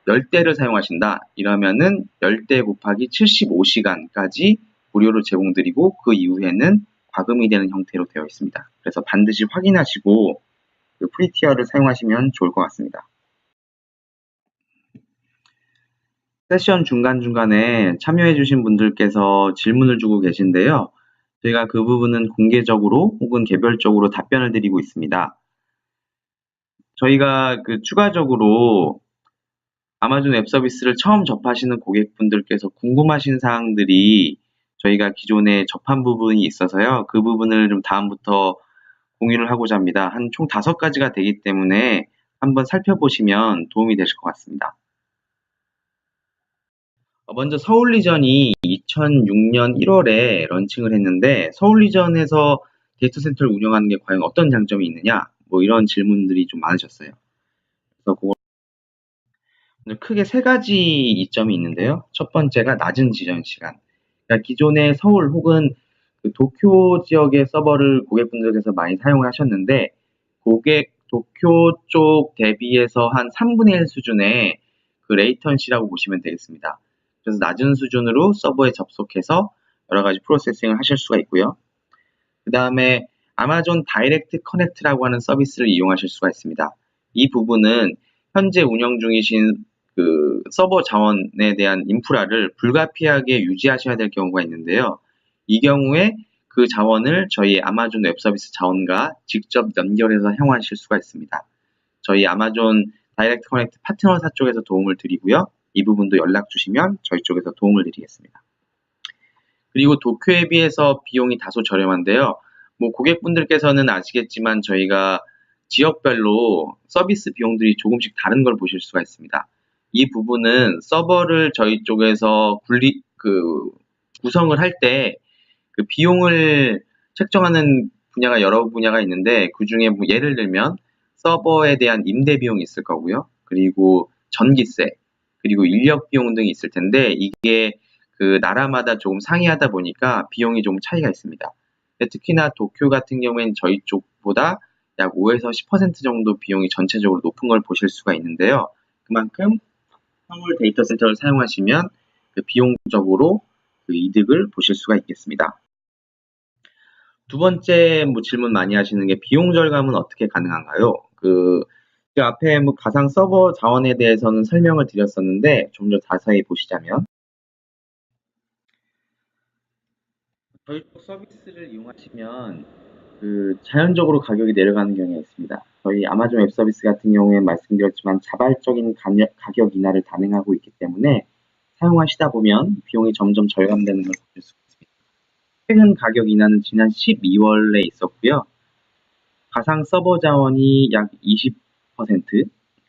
10대를 사용하신다 이러면은 10대 곱하기 75시간까지 무료로 제공드리고, 그 이후에는 과금이 되는 형태로 되어 있습니다. 그래서 반드시 확인하시고 그 프리티어를 사용하시면 좋을 것 같습니다. 세션 중간중간에 참여해주신 분들께서 질문을 주고 계신데요. 저희가 그 부분은 공개적으로 혹은 개별적으로 답변을 드리고 있습니다. 저희가 추가적으로 아마존 웹 서비스를 처음 접하시는 고객분들께서 궁금하신 사항들이 저희가 기존에 접한 부분이 있어서요. 그 부분을 좀 다음부터 공유를 하고자 합니다. 한 총 5가지가 되기 때문에 한번 살펴보시면 도움이 되실 것 같습니다. 먼저 서울리전이 2006년 1월에 런칭을 했는데, 서울리전에서 데이터 센터를 운영하는 게 과연 어떤 장점이 있느냐, 뭐 이런 질문들이 좀 많으셨어요. 그래서 오늘 크게 3가지 이점이 있는데요. 첫 번째가 낮은 지연 시간. 그러니까 기존의 서울 혹은 그 도쿄 지역의 서버를 고객분들께서 많이 사용을 하셨는데, 도쿄 쪽 대비해서 한 3분의 1 수준의 그 레이턴시라고 보시면 되겠습니다. 그래서 낮은 수준으로 서버에 접속해서 여러 가지 프로세싱을 하실 수가 있고요. 그 다음에 아마존 다이렉트 커넥트라고 하는 서비스를 이용하실 수가 있습니다. 이 부분은 현재 운영 중이신 그 서버 자원에 대한 인프라를 불가피하게 유지하셔야 될 경우가 있는데요. 이 경우에 그 자원을 저희 아마존 웹 서비스 자원과 직접 연결해서 사용하실 수가 있습니다. 저희 아마존 다이렉트 커넥트 파트너사 쪽에서 도움을 드리고요. 이 부분도 연락 주시면 저희 쪽에서 도움을 드리겠습니다. 그리고 도쿄에 비해서 비용이 다소 저렴한데요. 뭐 고객분들께서는 아시겠지만 저희가 지역별로 서비스 비용들이 조금씩 다른 걸 보실 수가 있습니다. 이 부분은 서버를 저희 쪽에서 구성을 할 때 그 비용을 책정하는 분야가 여러 분야가 있는데, 그 중에 뭐 예를 들면 서버에 대한 임대 비용이 있을 거고요. 그리고 전기세, 그리고 인력 비용 등이 있을 텐데, 이게 그 나라마다 조금 상이하다 보니까 비용이 좀 차이가 있습니다. 특히나 도쿄 같은 경우에는 저희 쪽보다 약 5에서 10% 정도 비용이 전체적으로 높은 걸 보실 수가 있는데요. 그만큼 서울 데이터 센터를 사용하시면 그 비용적으로 그 이득을 보실 수가 있겠습니다. 두 번째 질문 많이 하시는 게 비용 절감은 어떻게 가능한가요? 그 앞에 가상 서버 자원에 대해서는 설명을 드렸었는데, 좀 더 자세히 보시자면 저희 쪽 서비스를 이용하시면 자연적으로 가격이 내려가는 경우가 있습니다. 저희 아마존 웹 서비스 같은 경우에 말씀드렸지만 자발적인 가격 인하를 단행하고 있기 때문에 사용하시다 보면 비용이 점점 절감되는 걸 보실 수 있습니다. 최근 가격 인하는 지난 12월에 있었고요. 가상 서버 자원이 약 20%,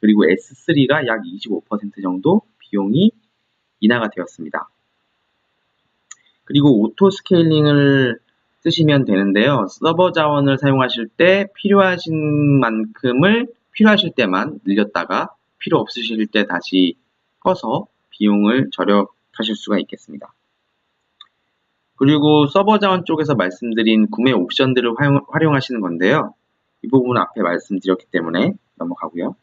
그리고 S3가 약 25% 정도 비용이 인하가 되었습니다. 그리고 오토 스케일링을 쓰시면 되는데요. 서버 자원을 사용하실 때 필요하신 만큼을 필요하실 때만 늘렸다가 필요 없으실 때 다시 꺼서 비용을 절약하실 수가 있겠습니다. 그리고 서버 자원 쪽에서 말씀드린 구매 옵션들을 활용하시는 건데요. 이 부분은 앞에 말씀드렸기 때문에 넘어가고요.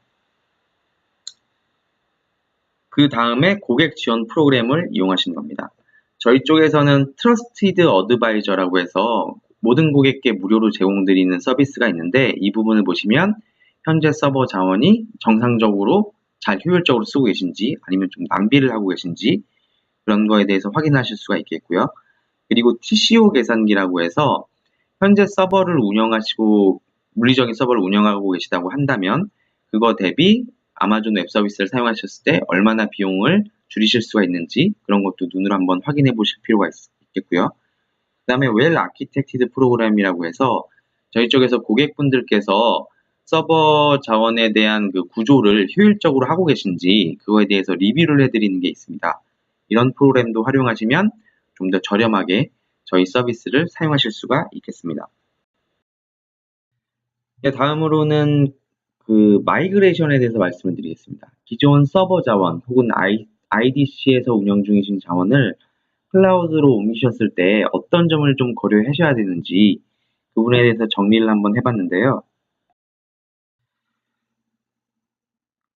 그 다음에 고객 지원 프로그램을 이용하시는 겁니다. 저희 쪽에서는 트러스티드 어드바이저라고 해서 모든 고객께 무료로 제공드리는 서비스가 있는데, 이 부분을 보시면 현재 서버 자원이 정상적으로 잘 효율적으로 쓰고 계신지 아니면 좀 낭비를 하고 계신지 그런 거에 대해서 확인하실 수가 있겠고요. 그리고 TCO 계산기라고 해서 현재 서버를 운영하시고 물리적인 서버를 운영하고 계시다고 한다면 그거 대비 아마존 웹 서비스를 사용하셨을 때 얼마나 비용을 줄이실 수가 있는지 그런 것도 눈으로 한번 확인해 보실 필요가 있겠고요. 그 다음에 웰 아키텍티드 프로그램이라고 해서 저희 쪽에서 고객분들께서 서버 자원에 대한 그 구조를 효율적으로 하고 계신지 그거에 대해서 리뷰를 해드리는 게 있습니다. 이런 프로그램도 활용하시면 좀 더 저렴하게 저희 서비스를 사용하실 수가 있겠습니다. 네, 다음으로는 그 마이그레이션에 대해서 말씀을 드리겠습니다. 기존 서버 자원 혹은 IDC에서 운영 중이신 자원을 클라우드로 옮기셨을 때 어떤 점을 좀 고려하셔야 되는지 그 부분에 대해서 정리를 한번 해봤는데요.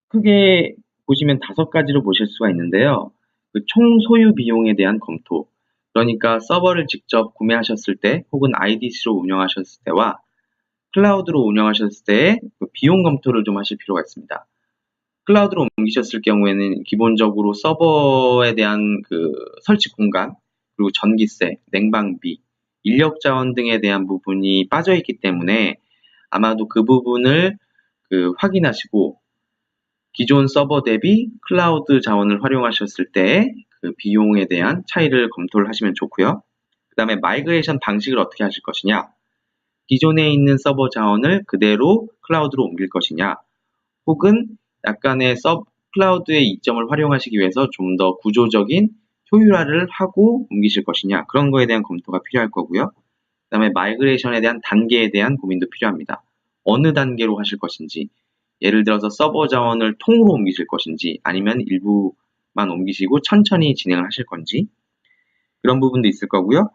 크게 보시면 5가지로 보실 수가 있는데요. 그 총 소유 비용에 대한 검토, 그러니까 서버를 직접 구매하셨을 때 혹은 IDC로 운영하셨을 때와 클라우드로 운영하셨을 때의 그 비용 검토를 좀 하실 필요가 있습니다. 클라우드로 옮기셨을 경우에는 기본적으로 서버에 대한 그 설치 공간, 그리고 전기세, 냉방비, 인력 자원 등에 대한 부분이 빠져 있기 때문에 아마도 그 부분을 그 확인하시고 기존 서버 대비 클라우드 자원을 활용하셨을 때 그 비용에 대한 차이를 검토를 하시면 좋고요. 그 다음에 마이그레이션 방식을 어떻게 하실 것이냐, 기존에 있는 서버 자원을 그대로 클라우드로 옮길 것이냐, 혹은 약간의 클라우드의 이점을 활용하시기 위해서 좀 더 구조적인 효율화를 하고 옮기실 것이냐, 그런 거에 대한 검토가 필요할 거고요. 그 다음에 마이그레이션에 대한 단계에 대한 고민도 필요합니다. 어느 단계로 하실 것인지, 예를 들어서 서버 자원을 통으로 옮기실 것인지 아니면 일부만 옮기시고 천천히 진행을 하실 건지, 그런 부분도 있을 거고요.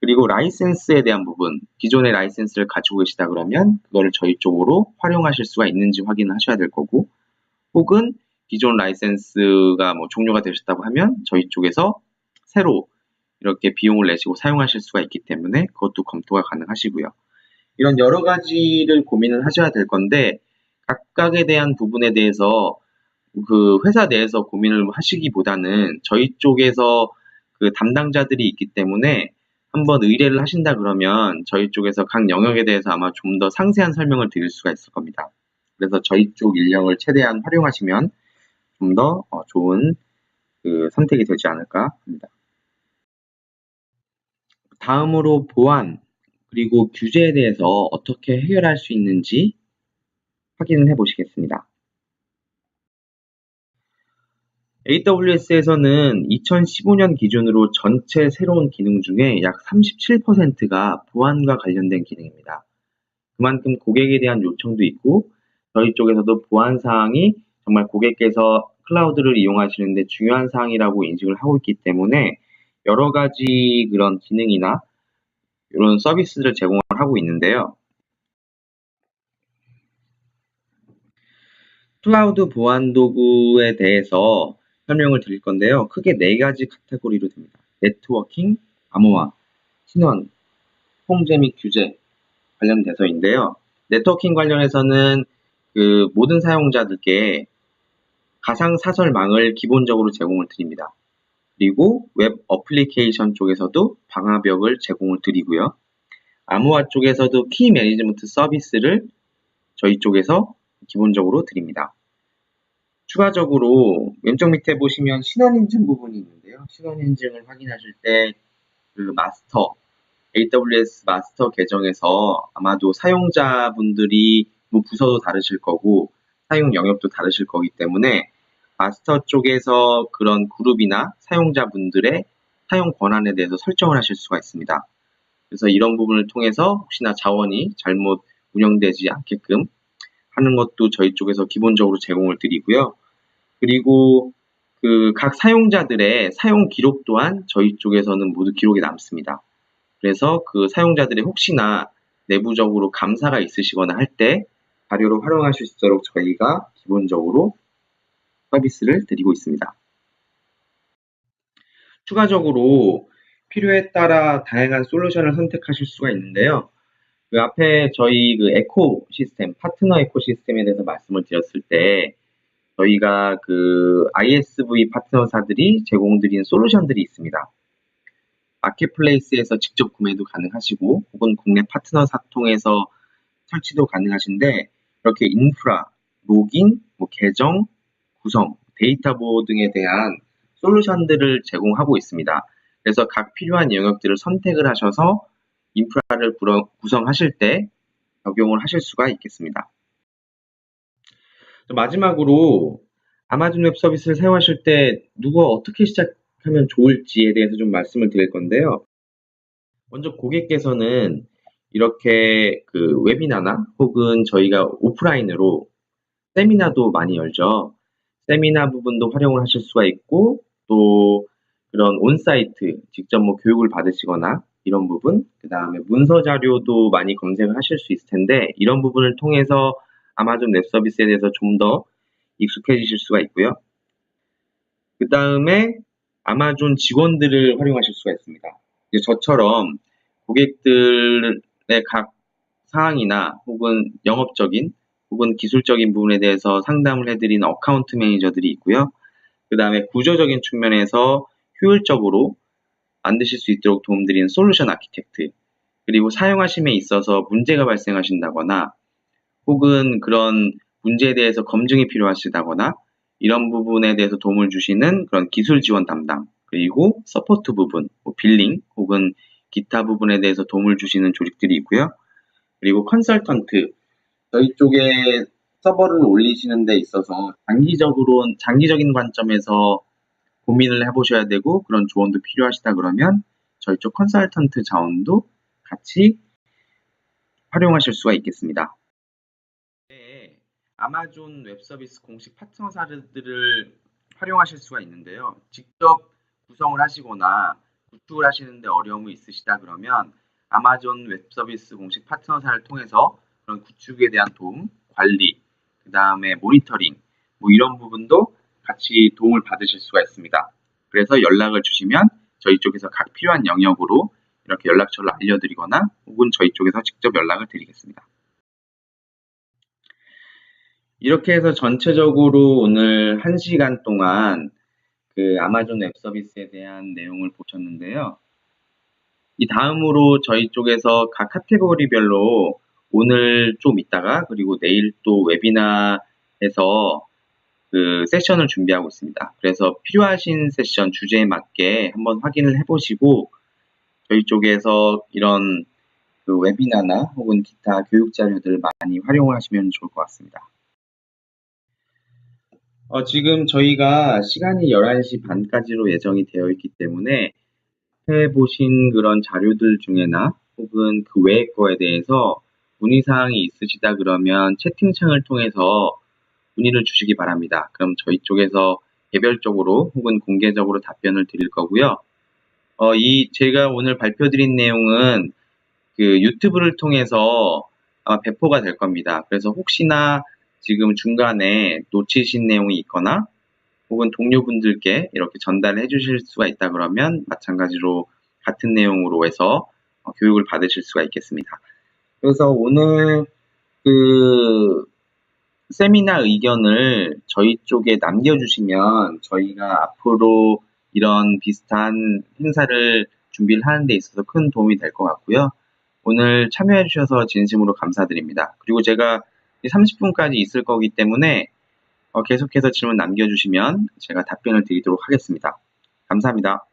그리고 라이센스에 대한 부분, 기존의 라이센스를 가지고 계시다 그러면 그거를 저희 쪽으로 활용하실 수가 있는지 확인을 하셔야 될 거고, 혹은 기존 라이센스가 뭐 종료가 되셨다고 하면 저희 쪽에서 새로 이렇게 비용을 내시고 사용하실 수가 있기 때문에 그것도 검토가 가능하시고요. 이런 여러 가지를 고민을 하셔야 될 건데 각각에 대한 부분에 대해서 그 회사 내에서 고민을 하시기보다는 저희 쪽에서 그 담당자들이 있기 때문에 한번 의뢰를 하신다 그러면 저희 쪽에서 각 영역에 대해서 아마 좀 더 상세한 설명을 드릴 수가 있을 겁니다. 그래서 저희 쪽 인력을 최대한 활용하시면 좀 더 좋은 그 선택이 되지 않을까 합니다. 다음으로 보안 그리고 규제에 대해서 어떻게 해결할 수 있는지 확인을 해 보시겠습니다. AWS에서는 2015년 기준으로 전체 새로운 기능 중에 약 37%가 보안과 관련된 기능입니다. 그만큼 고객에 대한 요청도 있고 저희 쪽에서도 보안 사항이 정말 고객께서 클라우드를 이용하시는데 중요한 사항이라고 인식을 하고 있기 때문에 여러 가지 그런 기능이나 이런 서비스를 제공을 하고 있는데요. 클라우드 보안 도구에 대해서 설명을 드릴 건데요. 크게 4가지 카테고리로 됩니다. 네트워킹, 암호화, 신원, 통제 및 규제 관련돼서인데요. 네트워킹 관련해서는 그 모든 사용자들께 가상 사설망을 기본적으로 제공을 드립니다. 그리고 웹 어플리케이션 쪽에서도 방화벽을 제공을 드리고요. 암호화 쪽에서도 키 매니지먼트 서비스를 저희 쪽에서 기본적으로 드립니다. 추가적으로 왼쪽 밑에 보시면 신원 인증 부분이 있는데요. 신원 인증을 확인하실 때 그 마스터, AWS 마스터 계정에서 아마도 사용자분들이 뭐 부서도 다르실 거고 사용 영역도 다르실 거기 때문에 마스터 쪽에서 그런 그룹이나 사용자분들의 사용 권한에 대해서 설정을 하실 수가 있습니다. 그래서 이런 부분을 통해서 혹시나 자원이 잘못 운영되지 않게끔 하는 것도 저희 쪽에서 기본적으로 제공을 드리고요. 그리고 그 각 사용자들의 사용 기록 또한 저희 쪽에서는 모두 기록이 남습니다. 그래서 그 사용자들이 혹시나 내부적으로 감사가 있으시거나 할 때 자료로 활용하실 수 있도록 저희가 기본적으로 서비스를 드리고 있습니다. 추가적으로 필요에 따라 다양한 솔루션을 선택하실 수가 있는데요. 그 앞에 저희 그 에코시스템, 파트너 에코시스템에 대해서 말씀을 드렸을 때 저희가 그 ISV 파트너사들이 제공드리는 솔루션들이 있습니다. 마켓플레이스에서 직접 구매도 가능하시고 혹은 국내 파트너사 통해서 설치도 가능하신데 이렇게 인프라, 로깅, 뭐 계정, 구성, 데이터 보호 등에 대한 솔루션들을 제공하고 있습니다. 그래서 각 필요한 영역들을 선택을 하셔서 인프라를 구성하실 때 적용을 하실 수가 있겠습니다. 마지막으로 아마존 웹 서비스를 사용하실 때 누가 어떻게 시작하면 좋을지에 대해서 좀 말씀을 드릴 건데요. 먼저 고객께서는 이렇게 그 웨비나나 혹은 저희가 오프라인으로 세미나도 많이 열죠. 세미나 부분도 활용을 하실 수가 있고 또 그런 온사이트 직접 뭐 교육을 받으시거나 이런 부분, 그 다음에 문서 자료도 많이 검색을 하실 수 있을 텐데 이런 부분을 통해서 아마존 웹 서비스에 대해서 좀 더 익숙해지실 수가 있고요. 그 다음에 아마존 직원들을 활용하실 수가 있습니다. 이제 저처럼 고객들의 각 사항이나 혹은 영업적인 혹은 기술적인 부분에 대해서 상담을 해드리는 어카운트 매니저들이 있고요. 그 다음에 구조적인 측면에서 효율적으로 만드실 수 있도록 도움드리는 솔루션 아키텍트, 그리고 사용하심에 있어서 문제가 발생하신다거나 혹은 그런 문제에 대해서 검증이 필요하시다거나 이런 부분에 대해서 도움을 주시는 그런 기술 지원 담당, 그리고 서포트 부분, 뭐 빌링 혹은 기타 부분에 대해서 도움을 주시는 조직들이 있고요. 그리고 컨설턴트, 저희 쪽에 서버를 올리시는 데 있어서 장기적인 관점에서 고민을 해보셔야 되고 그런 조언도 필요하시다 그러면 저희 쪽 컨설턴트 자원도 같이 활용하실 수가 있겠습니다. 네, 아마존 웹 서비스 공식 파트너사들을 활용하실 수가 있는데요. 직접 구성을 하시거나 구축을 하시는데 어려움이 있으시다 그러면 아마존 웹 서비스 공식 파트너사를 통해서 그런 구축에 대한 도움, 관리, 그 다음에 모니터링, 뭐 이런 부분도 같이 도움을 받으실 수가 있습니다. 그래서 연락을 주시면 저희 쪽에서 각 필요한 영역으로 이렇게 연락처를 알려드리거나 혹은 저희 쪽에서 직접 연락을 드리겠습니다. 이렇게 해서 전체적으로 오늘 1시간 동안 그 아마존 웹 서비스에 대한 내용을 보셨는데요. 이 다음으로 저희 쪽에서 각 카테고리별로 오늘 좀 있다가 그리고 내일 또 웨비나에서 그 세션을 준비하고 있습니다. 그래서 필요하신 세션 주제에 맞게 한번 확인을 해보시고 저희 쪽에서 이런 그 웨비나나 혹은 기타 교육 자료들을 많이 활용을 하시면 좋을 것 같습니다. 지금 저희가 시간이 11시 반까지로 예정이 되어 있기 때문에 해보신 그런 자료들 중에나 혹은 그 외의 거에 대해서 문의사항이 있으시다 그러면 채팅창을 통해서 문의를 주시기 바랍니다. 그럼 저희 쪽에서 개별적으로 혹은 공개적으로 답변을 드릴 거고요. 제가 오늘 발표드린 내용은 그 유튜브를 통해서 아마 배포가 될 겁니다. 그래서 혹시나 지금 중간에 놓치신 내용이 있거나 혹은 동료분들께 이렇게 전달해 주실 수가 있다 그러면 마찬가지로 같은 내용으로 해서 교육을 받으실 수가 있겠습니다. 그래서 오늘 그 세미나 의견을 저희 쪽에 남겨주시면 저희가 앞으로 이런 비슷한 행사를 준비를 하는 데 있어서 큰 도움이 될 것 같고요. 오늘 참여해 주셔서 진심으로 감사드립니다. 그리고 제가 30분까지 있을 거기 때문에 계속해서 질문 남겨주시면 제가 답변을 드리도록 하겠습니다. 감사합니다.